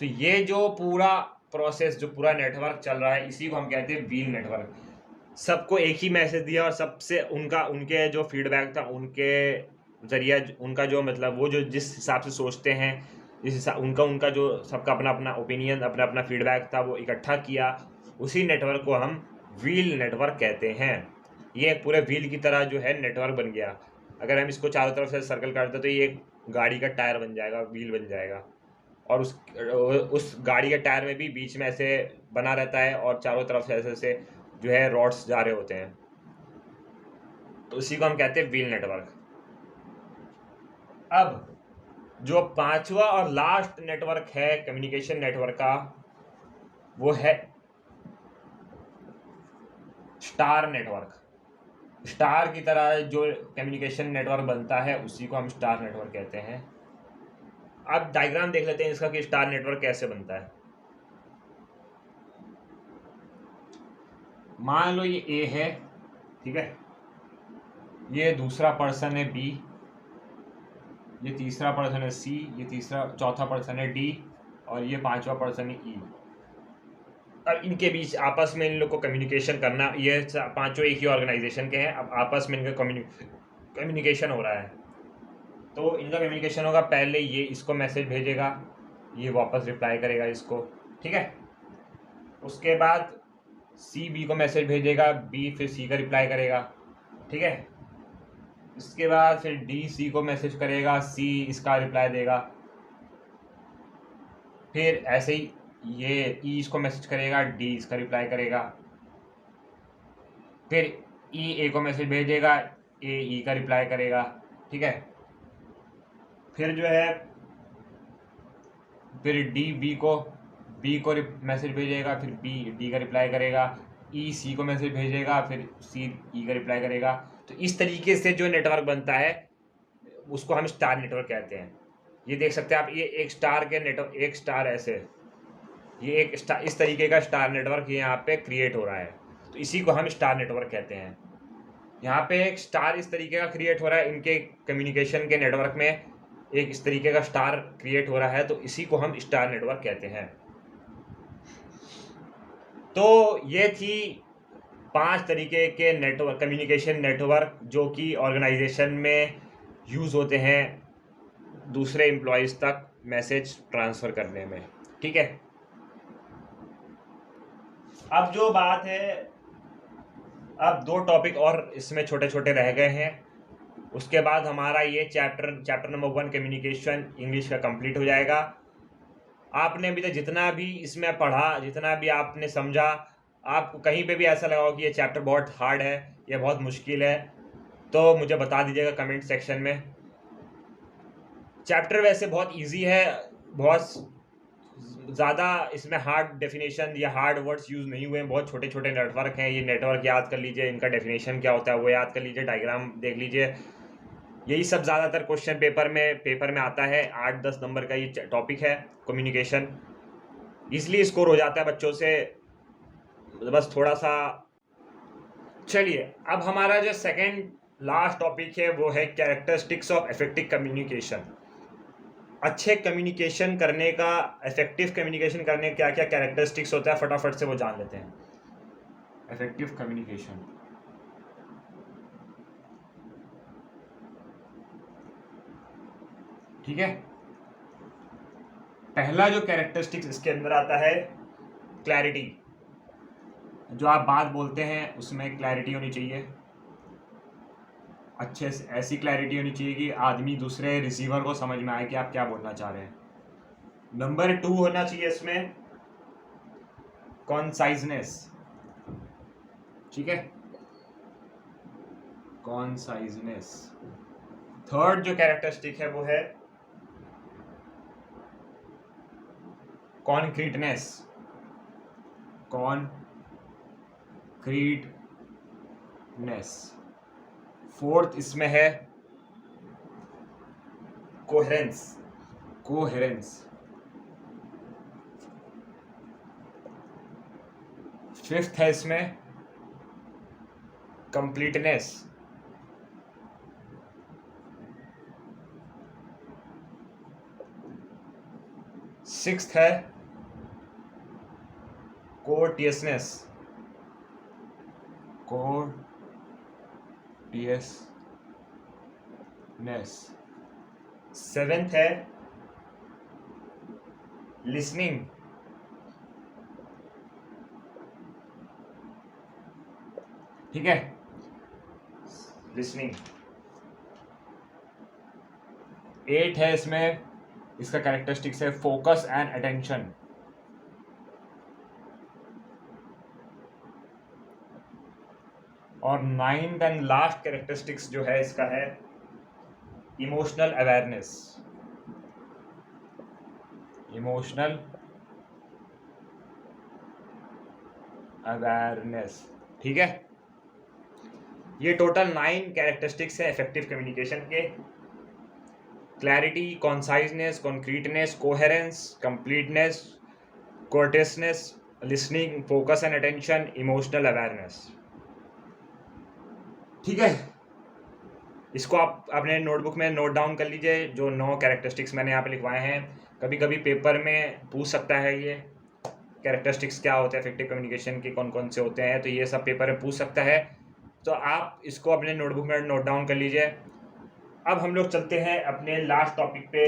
तो ये जो पूरा प्रोसेस, जो पूरा नेटवर्क चल रहा है, इसी को हम कहते हैं व्हील नेटवर्क। सबको एक ही मैसेज दिया और सबसे उनके जो फीडबैक था, उनके ज़रिया, उनका जो मतलब वो जो जिस हिसाब से सोचते हैं, जिस हिसाब उनका जो सबका अपना अपना ओपिनियन, अपना अपना फीडबैक था, वो इकट्ठा किया, उसी नेटवर्क को हम व्हील नेटवर्क कहते हैं। ये एक पूरे व्हील की तरह जो है नेटवर्क बन गया। अगर हम इसको चारों तरफ से सर्कल करते तो ये एक गाड़ी का टायर बन जाएगा, व्हील बन जाएगा, और उस गाड़ी के टायर में भी बीच में ऐसे बना रहता है और चारों तरफ से ऐसे जो है रॉड्स जा रहे होते हैं। तो उसी को हम कहते हैं व्हील नेटवर्क। अब जो पांचवा और लास्ट नेटवर्क है कम्युनिकेशन नेटवर्क का, वो है स्टार नेटवर्क। स्टार की तरह जो कम्युनिकेशन नेटवर्क बनता है उसी को हम स्टार नेटवर्क कहते हैं। अब डायग्राम देख लेते हैं इसका कि स्टार नेटवर्क कैसे बनता है। मान लो ये ए है, ठीक है, ये दूसरा पर्सन है बी, ये तीसरा पर्सन है सी, ये चौथा पर्सन है डी, और ये पांचवा पर्सन है ई। अब इनके बीच आपस में इन लोग को कम्युनिकेशन करना, ये पांचों एक ही ऑर्गेनाइजेशन के हैं, अब आपस में इनका कम्युनिकेशन हो रहा है। तो इनका कम्युनिकेशन होगा, पहले ये इसको मैसेज भेजेगा, ये वापस रिप्लाई करेगा इसको, ठीक है। उसके बाद सी बी को मैसेज भेजेगा, बी फिर सी का रिप्लाई करेगा, ठीक है। इसके बाद फिर डी सी को मैसेज करेगा, सी इसका रिप्लाई देगा। फिर ऐसे ही ये ई इसको मैसेज करेगा, डी इसका रिप्लाई करेगा। फिर ई ए को मैसेज भेजेगा, ए ई का रिप्लाई करेगा, ठीक है। फिर जो है फिर डी बी को मैसेज भेजेगा, फिर बी डी का रिप्लाई करेगा। ई सी को मैसेज भेजेगा, फिर सी ई का रिप्लाई करेगा। तो इस तरीके से जो नेटवर्क बनता है उसको हम स्टार नेटवर्क कहते हैं। ये देख सकते हैं आप, ये एक स्टार के नेटवर्क, एक स्टार ऐसे, ये एक स्टार, इस तरीके का स्टार नेटवर्क यहाँ पे क्रिएट हो रहा है, तो इसी को हम स्टार नेटवर्क कहते हैं। यहाँ पे एक स्टार इस तरीके का क्रिएट हो रहा है, इनके कम्युनिकेशन के नेटवर्क में एक इस तरीके का स्टार क्रिएट हो रहा है, तो इसी को हम स्टार नेटवर्क कहते हैं। तो ये थी 5 तरीके के नेटवर्क, कम्युनिकेशन नेटवर्क जो कि ऑर्गेनाइजेशन में यूज़ होते हैं दूसरे एम्प्लॉयज़ तक मैसेज ट्रांसफ़र करने में, ठीक है। अब जो बात है, अब 2 टॉपिक और इसमें छोटे छोटे रह गए हैं, उसके बाद हमारा ये चैप्टर नंबर 1 कम्युनिकेशन इंग्लिश का कंप्लीट हो जाएगा। आपने अभी तक जितना भी इसमें पढ़ा, जितना भी आपने समझा, आपको कहीं पे भी ऐसा लगा हो कि ये चैप्टर बहुत हार्ड है, ये बहुत मुश्किल है, तो मुझे बता दीजिएगा कमेंट सेक्शन में। चैप्टर वैसे बहुत इजी है, बहुत ज़्यादा इसमें हार्ड डेफिनेशन या हार्ड वर्ड्स यूज़ नहीं हुए हैं, बहुत छोटे छोटे नेटवर्क हैं। ये नेटवर्क याद कर लीजिए, इनका डेफिनेशन क्या होता है वो याद कर लीजिए, डायग्राम देख लीजिए। यही सब ज़्यादातर क्वेश्चन पेपर में आता है। 8-10 नंबर का ये टॉपिक है कम्युनिकेशन, इसलिए स्कोर हो जाता है बच्चों से, बस थोड़ा सा। चलिए, अब हमारा जो सेकंड लास्ट टॉपिक है वो है कैरेक्टरिस्टिक्स ऑफ इफेक्टिव कम्युनिकेशन। अच्छे कम्युनिकेशन करने का, इफेक्टिव कम्युनिकेशन करने क्या क्या कैरेक्टरिस्टिक्स होता है, फटाफट से वो जान लेते हैं। इफेक्टिव कम्युनिकेशन, ठीक है। पहला जो कैरेक्टरिस्टिक्स इसके अंदर आता है क्लैरिटी। जो आप बात बोलते हैं उसमें क्लैरिटी होनी चाहिए, अच्छे से ऐसी क्लैरिटी होनी चाहिए कि आदमी दूसरे रिसीवर को समझ में आए कि आप क्या बोलना चाह रहे हैं। नंबर 2 होना चाहिए इसमें कॉन्साइजनेस, ठीक है, कॉन्साइजनेस। थर्ड जो कैरेक्टरिस्टिक है वो है कॉन्क्रीटनेस, फोर्थ इसमें है कोहेरेंस। फिफ्थ है इसमें कंप्लीटनेस। सिक्स्थ है कोर्टियसनेस। सेवेंथ है लिसनिंग। ठीक है, लिसनिंग। 8 है इसमें, इसका कैरेक्टरिस्टिक्स है फोकस एंड अटेंशन। और 9th एंड लास्ट कैरेक्टरिस्टिक्स जो है इसका है इमोशनल अवेयरनेस। ठीक है, ये टोटल 9 कैरेक्टरिस्टिक्स है इफेक्टिव कम्युनिकेशन के। Clarity, conciseness, concreteness, coherence, completeness, courteousness, listening, focus and attention, emotional awareness. ठीक है, इसको आप अपने नोटबुक में नोट डाउन कर लीजिए, जो 9 कैरेक्टरिस्टिक्स मैंने यहाँ पे लिखवाए हैं। कभी कभी पेपर में पूछ सकता है ये, कैरेक्टरिस्टिक्स क्या होते हैं इफेक्टिव कम्युनिकेशन के, कौन कौन से होते हैं, तो ये सब पेपर में पूछ सकता है। तो आप इसको अपने नोटबुक में नोट डाउन कर लीजिए। अब हम लोग चलते हैं अपने लास्ट टॉपिक पे,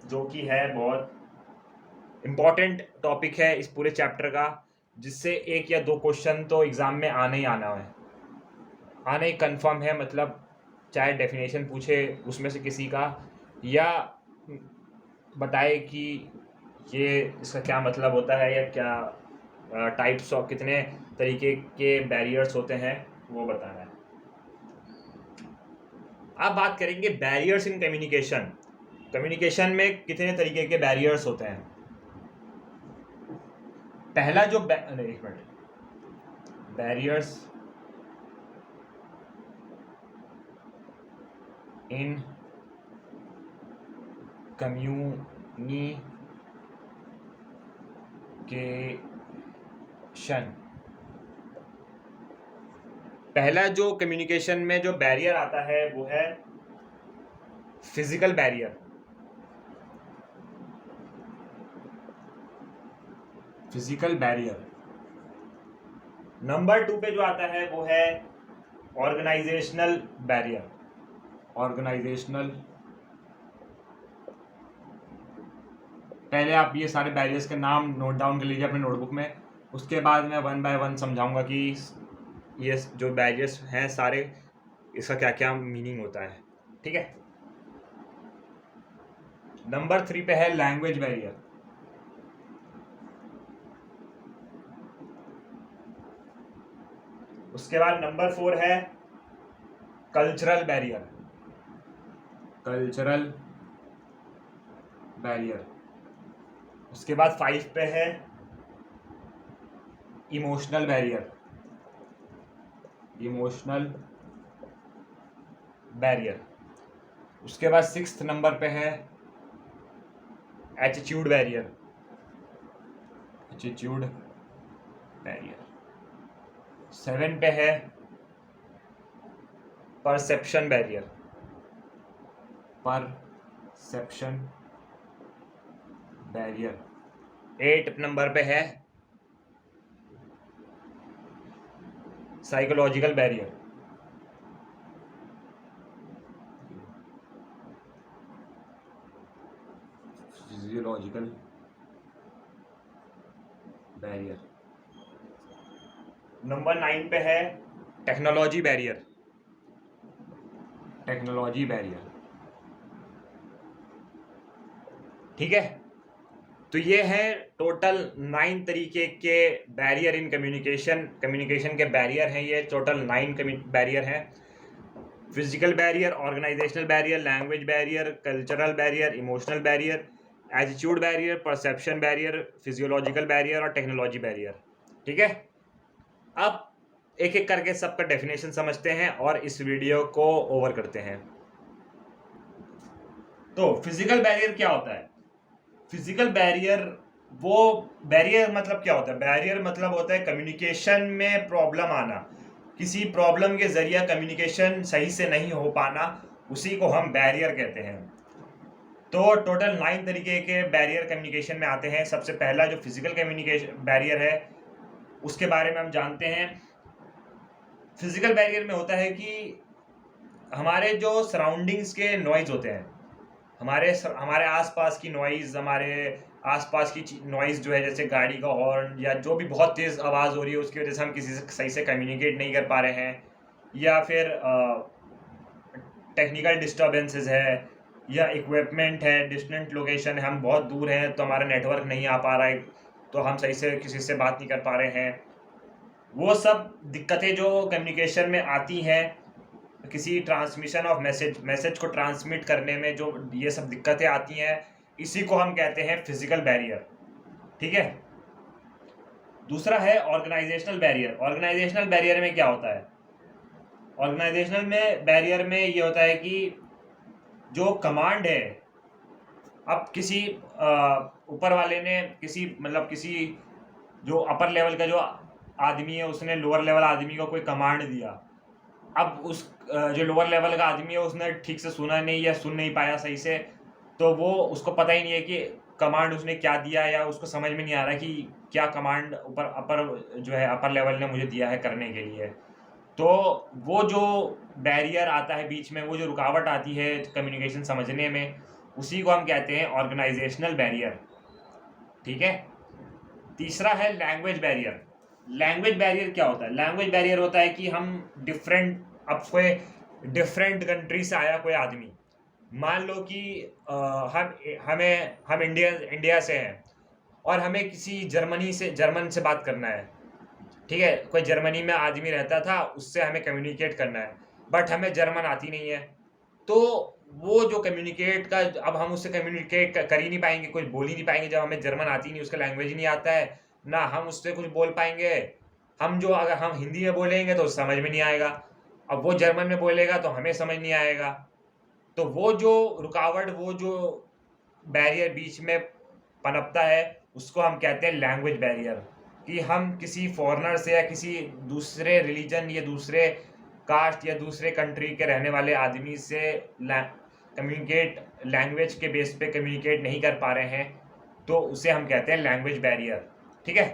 जो कि है बहुत इम्पॉर्टेंट टॉपिक है इस पूरे चैप्टर का, जिससे 1 या 2 क्वेश्चन तो एग्ज़ाम में आना ही आना है, आना ही कन्फर्म है। मतलब चाहे डेफिनेशन पूछे उसमें से किसी का, या बताए कि ये इसका क्या मतलब होता है, या क्या टाइप्स ऑफ, कितने तरीके के बैरियर्स होते हैं, वो बताना है। अब बात करेंगे बैरियर्स इन कम्युनिकेशन। कम्युनिकेशन में कितने तरीके के बैरियर्स होते हैं। पहला जो एक मिनट, बैरियर्स इन कम्युनिकेशन। पहला जो कम्युनिकेशन में जो बैरियर आता है वो है physical barrier. Physical barrier. Number 2 पे जो आता है वो है ऑर्गेनाइजेशनल बैरियर। ऑर्गेनाइजेशनल, पहले आप ये सारे बैरियर्स के नाम नोट डाउन कर लीजिए अपने नोटबुक में, उसके बाद मैं 1 बाय 1 समझाऊंगा कि ये जो बैरियर्स हैं सारे, इसका क्या क्या मीनिंग होता है। ठीक है। नंबर 3 पे है लैंग्वेज बैरियर। उसके बाद नंबर 4 है कल्चरल बैरियर। Cultural barrier. उसके बाद 5 पे है इमोशनल बैरियर। Emotional barrier. उसके बाद 6th नंबर पे है एटीट्यूड बैरियर। Attitude barrier. 7 पे है perception barrier. Perception barrier. 8 number पे है psychological barrier. Physiological barrier. Number 9 पे है टेक्नोलॉजी बैरियर। Technology barrier. ठीक है। तो ये है टोटल 9 तरीके के बैरियर इन कम्युनिकेशन। कम्युनिकेशन के बैरियर हैं ये, टोटल 9 बैरियर हैं। Physical barrier, organisational barrier, language barrier, cultural barrier, emotional barrier, attitude barrier, perception barrier, physiological barrier और टेक्नोलॉजी बैरियर। ठीक है। अब एक एक करके सबका डेफिनेशन समझते हैं और इस वीडियो को ओवर करते हैं। तो फिजिकल बैरियर क्या होता है। फिजिकल बैरियर, वो बैरियर मतलब क्या होता है। बैरियर मतलब होता है कम्युनिकेशन में प्रॉब्लम आना, किसी प्रॉब्लम के जरिए कम्युनिकेशन सही से नहीं हो पाना, उसी को हम बैरियर कहते हैं। तो टोटल 9 तरीके के बैरियर कम्युनिकेशन में आते हैं। सबसे पहला जो फिजिकल कम्युनिकेशन बैरियर है उसके बारे में हम जानते हैं। फिजिकल बैरियर में होता है कि हमारे जो सराउंडिंग्स के नॉइज होते हैं, हमारे आसपास की नॉइज़, हमारे आसपास की नॉइज़ जो है, जैसे गाड़ी का हॉर्न या जो भी बहुत तेज़ आवाज़ हो रही है, उसकी वजह से हम किसी से सही से कम्युनिकेट नहीं कर पा रहे हैं, या फिर टेक्निकल डिस्टर्बेंसेस है, या इक्विपमेंट है, डिस्टेंट लोकेशन है, हम बहुत दूर हैं तो हमारा नेटवर्क नहीं आ पा रहा है, तो हम सही से किसी से बात नहीं कर पा रहे हैं। वो सब दिक्कतें जो कम्युनिकेशन में आती हैं, किसी ट्रांसमिशन ऑफ मैसेज को ट्रांसमिट करने में जो ये सब दिक्कतें आती हैं, इसी को हम कहते हैं फिजिकल बैरियर। ठीक है। दूसरा है ऑर्गेनाइजेशनल बैरियर। ऑर्गेनाइजेशनल बैरियर में क्या होता है। ऑर्गेनाइजेशनल में बैरियर में ये होता है कि जो कमांड है, अब किसी ऊपर वाले ने किसी जो अपर लेवल का जो आदमी है उसने लोअर लेवल आदमी को कोई कमांड दिया। अब उस जो लोअर लेवल का आदमी है उसने ठीक से सुना नहीं या सुन नहीं पाया सही से, तो वो उसको पता ही नहीं है कि कमांड उसने क्या दिया, या उसको समझ में नहीं आ रहा कि क्या कमांड अपर लेवल ने मुझे दिया है करने के लिए। तो वो जो बैरियर आता है बीच में, वो जो रुकावट आती है कम्युनिकेशन समझने में, उसी को हम कहते हैं ऑर्गेनाइजेशनल बैरियर। ठीक है। तीसरा है लैंग्वेज बैरियर। लैंग्वेज बैरियर क्या होता है? लैंग्वेज बैरियर होता है कि हम अब कोई डिफरेंट कंट्री से आया कोई आदमी, मान लो कि हम इंडिया से हैं और हमें किसी जर्मन से बात करना है। ठीक है, कोई जर्मनी में आदमी रहता था, उससे हमें कम्युनिकेट करना है, बट हमें जर्मन आती नहीं है। तो वो जो कम्युनिकेट का, अब हम उससे कम्युनिकेट कर ही नहीं पाएंगे, कुछ बोल ही नहीं पाएंगे जब हमें जर्मन आती नहीं, उसका लैंग्वेज नहीं आता है, ना हम उससे कुछ बोल पाएंगे। अगर हम हिंदी में बोलेंगे तो समझ में नहीं आएगा, अब वो जर्मन में बोलेगा तो हमें समझ नहीं आएगा। तो वो जो रुकावट, वो जो बैरियर बीच में पनपता है, उसको हम कहते हैं लैंग्वेज बैरियर। कि हम किसी फॉरेनर से या किसी दूसरे रिलीजन या दूसरे कास्ट या दूसरे कंट्री के रहने वाले आदमी से लैंग्वेज के बेस पे कम्युनिकेट नहीं कर पा रहे हैं, तो उसे हम कहते हैं लैंग्वेज बैरियर। ठीक है।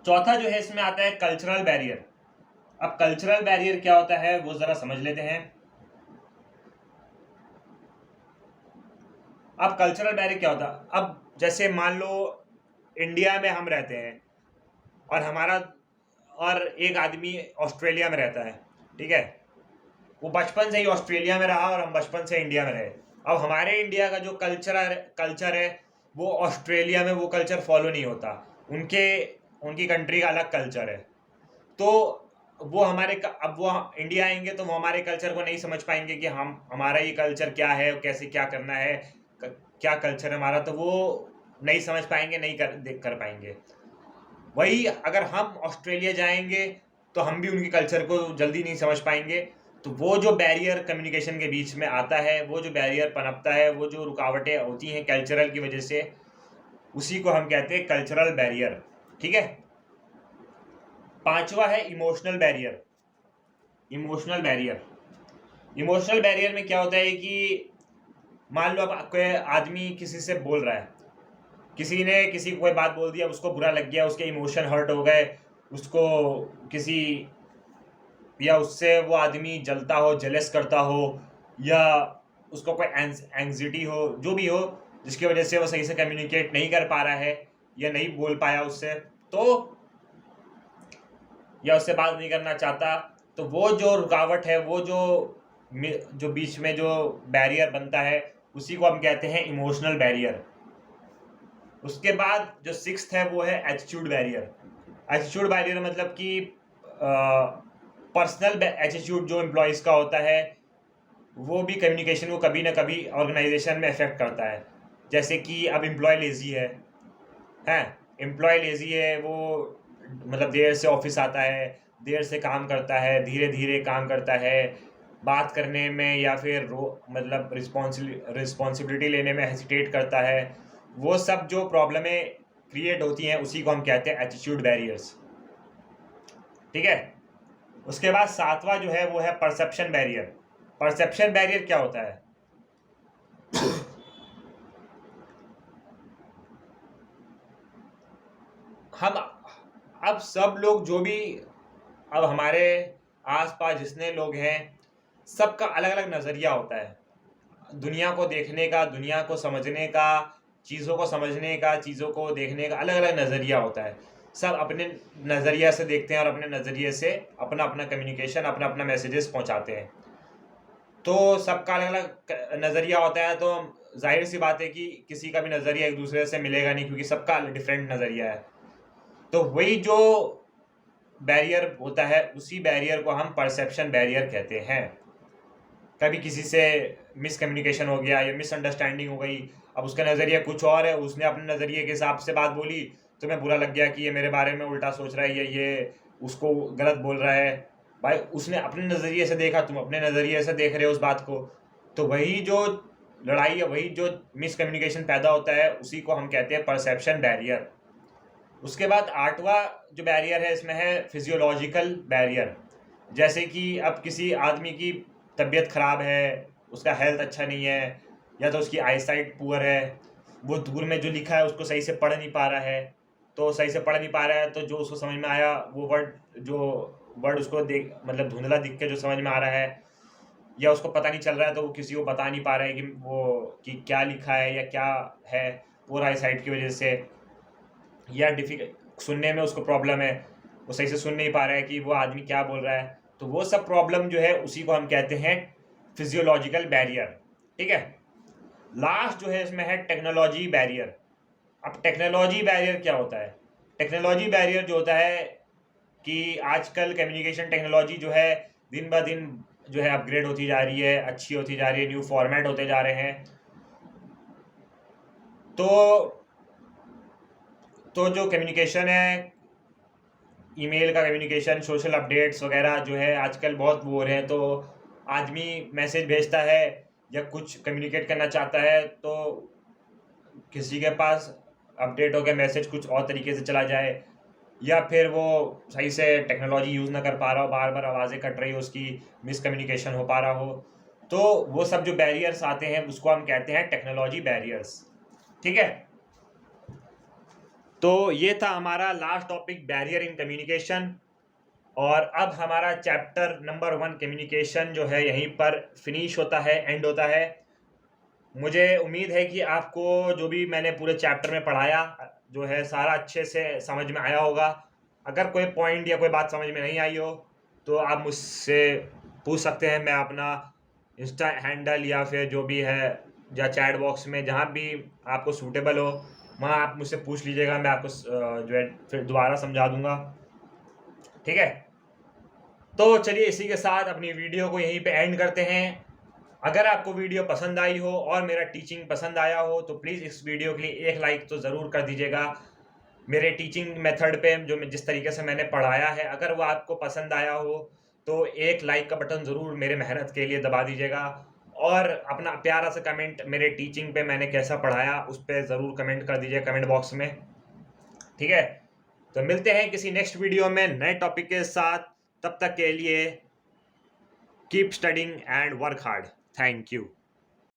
चौथा जो है इसमें आता है कल्चरल बैरियर। अब कल्चरल बैरियर क्या होता है वो जरा समझ लेते हैं। अब कल्चरल बैरियर क्या होता है? अब जैसे मान लो इंडिया में हम रहते हैं और एक आदमी ऑस्ट्रेलिया में रहता है। ठीक है, वो बचपन से ही ऑस्ट्रेलिया में रहा और हम बचपन से इंडिया में रहे। अब हमारे इंडिया का जो कल्चर है वो ऑस्ट्रेलिया में वो कल्चर फॉलो नहीं होता, उनकी कंट्री का अलग कल्चर है। तो अब वो इंडिया आएंगे तो वो हमारे कल्चर को नहीं समझ पाएंगे कि हमारा ये कल्चर क्या है, कैसे क्या करना है, क्या कल्चर है हमारा, तो वो नहीं समझ पाएंगे, नहीं कर पाएंगे। वही अगर हम ऑस्ट्रेलिया जाएंगे तो हम भी उनकी कल्चर को जल्दी नहीं समझ पाएंगे। तो वो जो बैरियर कम्युनिकेशन के बीच में आता है, वो जो बैरियर पनपता है, वो जो रुकावटें होती हैं कल्चरल की वजह से, उसी को हम कहते हैं कल्चरल बैरियर। ठीक है। पांचवा है इमोशनल बैरियर। इमोशनल बैरियर में क्या होता है कि मान लो अब कोई आदमी किसी से बोल रहा है, किसी ने किसी को कोई बात बोल दिया, उसको बुरा लग गया, उसके इमोशन हर्ट हो गए, उसको या उससे वो आदमी जलता हो, जेलस करता हो, या उसको कोई एंग्जाइटी हो, जो भी हो, जिसकी वजह से वो सही से कम्युनिकेट नहीं कर पा रहा है या नहीं बोल पाया उससे, तो या उससे बात नहीं करना चाहता, तो वो जो रुकावट है, वो जो बीच में जो बैरियर बनता है, उसी को हम कहते हैं इमोशनल बैरियर। उसके बाद जो सिक्स्थ है वो है एटीट्यूड बैरियर। एटीट्यूड बैरियर मतलब कि पर्सनल एटीट्यूड जो एम्प्लॉयज़ का होता है, वो भी कम्युनिकेशन को कभी ना कभी ऑर्गेनाइजेशन में इफेक्ट करता है। जैसे कि अब एम्प्लॉय लेजी है, वो मतलब देर से ऑफिस आता है, देर से काम करता है, धीरे धीरे काम करता है, बात करने में या फिर मतलब रिस्पॉन्सिबिलिटी लेने में हेसिटेट करता है। वो सब जो प्रॉब्लमें क्रिएट होती हैं, उसी को हम कहते हैं एटीट्यूड बैरियर्स। ठीक है। उसके बाद सातवां जो है वो है परसेप्शन बैरियर। परसेप्शन बैरियर क्या होता है? हम अब सब लोग जो भी अब हमारे आसपास जितने लोग हैं, सबका अलग अलग नज़रिया होता है दुनिया को देखने का, दुनिया को समझने का, चीज़ों को समझने का, चीज़ों को देखने का अलग अलग नज़रिया होता है। सब अपने नज़रिया से देखते हैं और अपने नज़रिए से अपना अपना कम्युनिकेशन, अपना अपना मैसेजेस पहुंचाते हैं। तो सबका अलग अलग नज़रिया होता है, तो जाहिर सी बात है कि किसी का भी नज़रिया एक दूसरे से मिलेगा नहीं, क्योंकि सबका डिफरेंट नज़रिया है। तो वही जो बैरियर होता है, उसी बैरियर को हम परसेप्शन बैरियर कहते हैं। कभी किसी से मिसकम्युनिकेशन हो गया या मिसअंडरस्टैंडिंग हो गई, अब उसका नज़रिया कुछ और है, उसने अपने नज़रिए के हिसाब से बात बोली, तुम्हें बुरा लग गया कि ये मेरे बारे में उल्टा सोच रहा है या ये उसको गलत बोल रहा है। भाई उसने अपने नज़रिए से देखा, तुम अपने नज़रिए से देख रहे हो उस बात को, तो वही जो लड़ाई है, वही जो मिसकम्युनिकेशन पैदा होता है, उसी को हम कहते हैं परसेप्शन बैरियर। उसके बाद आठवां जो बैरियर है इसमें है फिजियोलॉजिकल बैरियर। जैसे कि अब किसी आदमी की तबीयत ख़राब है, उसका हेल्थ अच्छा नहीं है, या तो उसकी आईसाइट पुअर है, वो दूर में जो लिखा है उसको सही से पढ़ नहीं पा रहा है, तो सही से पढ़ नहीं पा रहा है तो जो उसको समझ में आया वो वर्ड उसको देख मतलब धुंधला दिख के जो समझ में आ रहा है, या उसको पता नहीं चल रहा है तो वो किसी को बता नहीं पा रहा है कि क्या लिखा है या क्या है, पुअर आईसाइट की वजह से, या डिफिकल्ट सुनने में उसको प्रॉब्लम है, वो सही से सुन नहीं पा रहा है कि वो आदमी क्या बोल रहा है। तो वो सब प्रॉब्लम जो है उसी को हम कहते हैं फिजियोलॉजिकल बैरियर। ठीक है, लास्ट जो है इसमें है टेक्नोलॉजी बैरियर। अब टेक्नोलॉजी बैरियर क्या होता है? टेक्नोलॉजी बैरियर जो होता है कि आजकल कम्युनिकेशन टेक्नोलॉजी जो है दिन ब दिन जो है अपग्रेड होती जा रही है, अच्छी होती जा रही है, न्यू फॉर्मेट होते जा रहे हैं। तो जो कम्युनिकेशन है, ईमेल का कम्युनिकेशन, सोशल अपडेट्स वगैरह जो है आजकल बहुत वो हो रहे हैं। तो आदमी मैसेज भेजता है या कुछ कम्युनिकेट करना चाहता है तो किसी के पास अपडेट हो गया मैसेज कुछ और तरीके से चला जाए, या फिर वो सही से टेक्नोलॉजी यूज़ ना कर पा रहा हो, बार बार आवाज़ें कट रही हो, उसकी मिसकम्युनिकेशन हो पा रहा हो, तो वो सब जो बैरियर्स आते हैं उसको हम कहते हैं टेक्नोलॉजी बैरियर्स। ठीक है, तो ये था हमारा last topic, barrier in communication. और अब हमारा चैप्टर नंबर 1 कम्युनिकेशन जो है यहीं पर फिनिश होता है, एंड होता है। मुझे उम्मीद है कि आपको जो भी मैंने पूरे चैप्टर में पढ़ाया जो है सारा अच्छे से समझ में आया होगा। अगर कोई पॉइंट या कोई बात समझ में नहीं आई हो तो आप मुझसे पूछ सकते हैं। मैं अपना इंस्टा हैंडल या फिर जो भी है या चैट बॉक्स में जहाँ भी आपको सूटेबल हो वहाँ आप मुझसे पूछ लीजिएगा, मैं आपको जो है फिर दोबारा समझा दूंगा। ठीक है, तो चलिए इसी के साथ अपनी वीडियो को यहीं पे एंड करते हैं। अगर आपको वीडियो पसंद आई हो और मेरा टीचिंग पसंद आया हो तो प्लीज़ इस वीडियो के लिए एक लाइक तो ज़रूर कर दीजिएगा। मेरे टीचिंग मेथड पे जिस तरीके से मैंने पढ़ाया है, अगर वो आपको पसंद आया हो तो एक लाइक का बटन ज़रूर मेरे मेहनत के लिए दबा दीजिएगा, और अपना प्यारा सा कमेंट मेरे टीचिंग पे मैंने कैसा पढ़ाया उस पर ज़रूर कमेंट कर दीजिए कमेंट बॉक्स में। ठीक है, तो मिलते हैं किसी नेक्स्ट वीडियो में नए टॉपिक के साथ। तब तक के लिए keep studying and work hard. Thank you.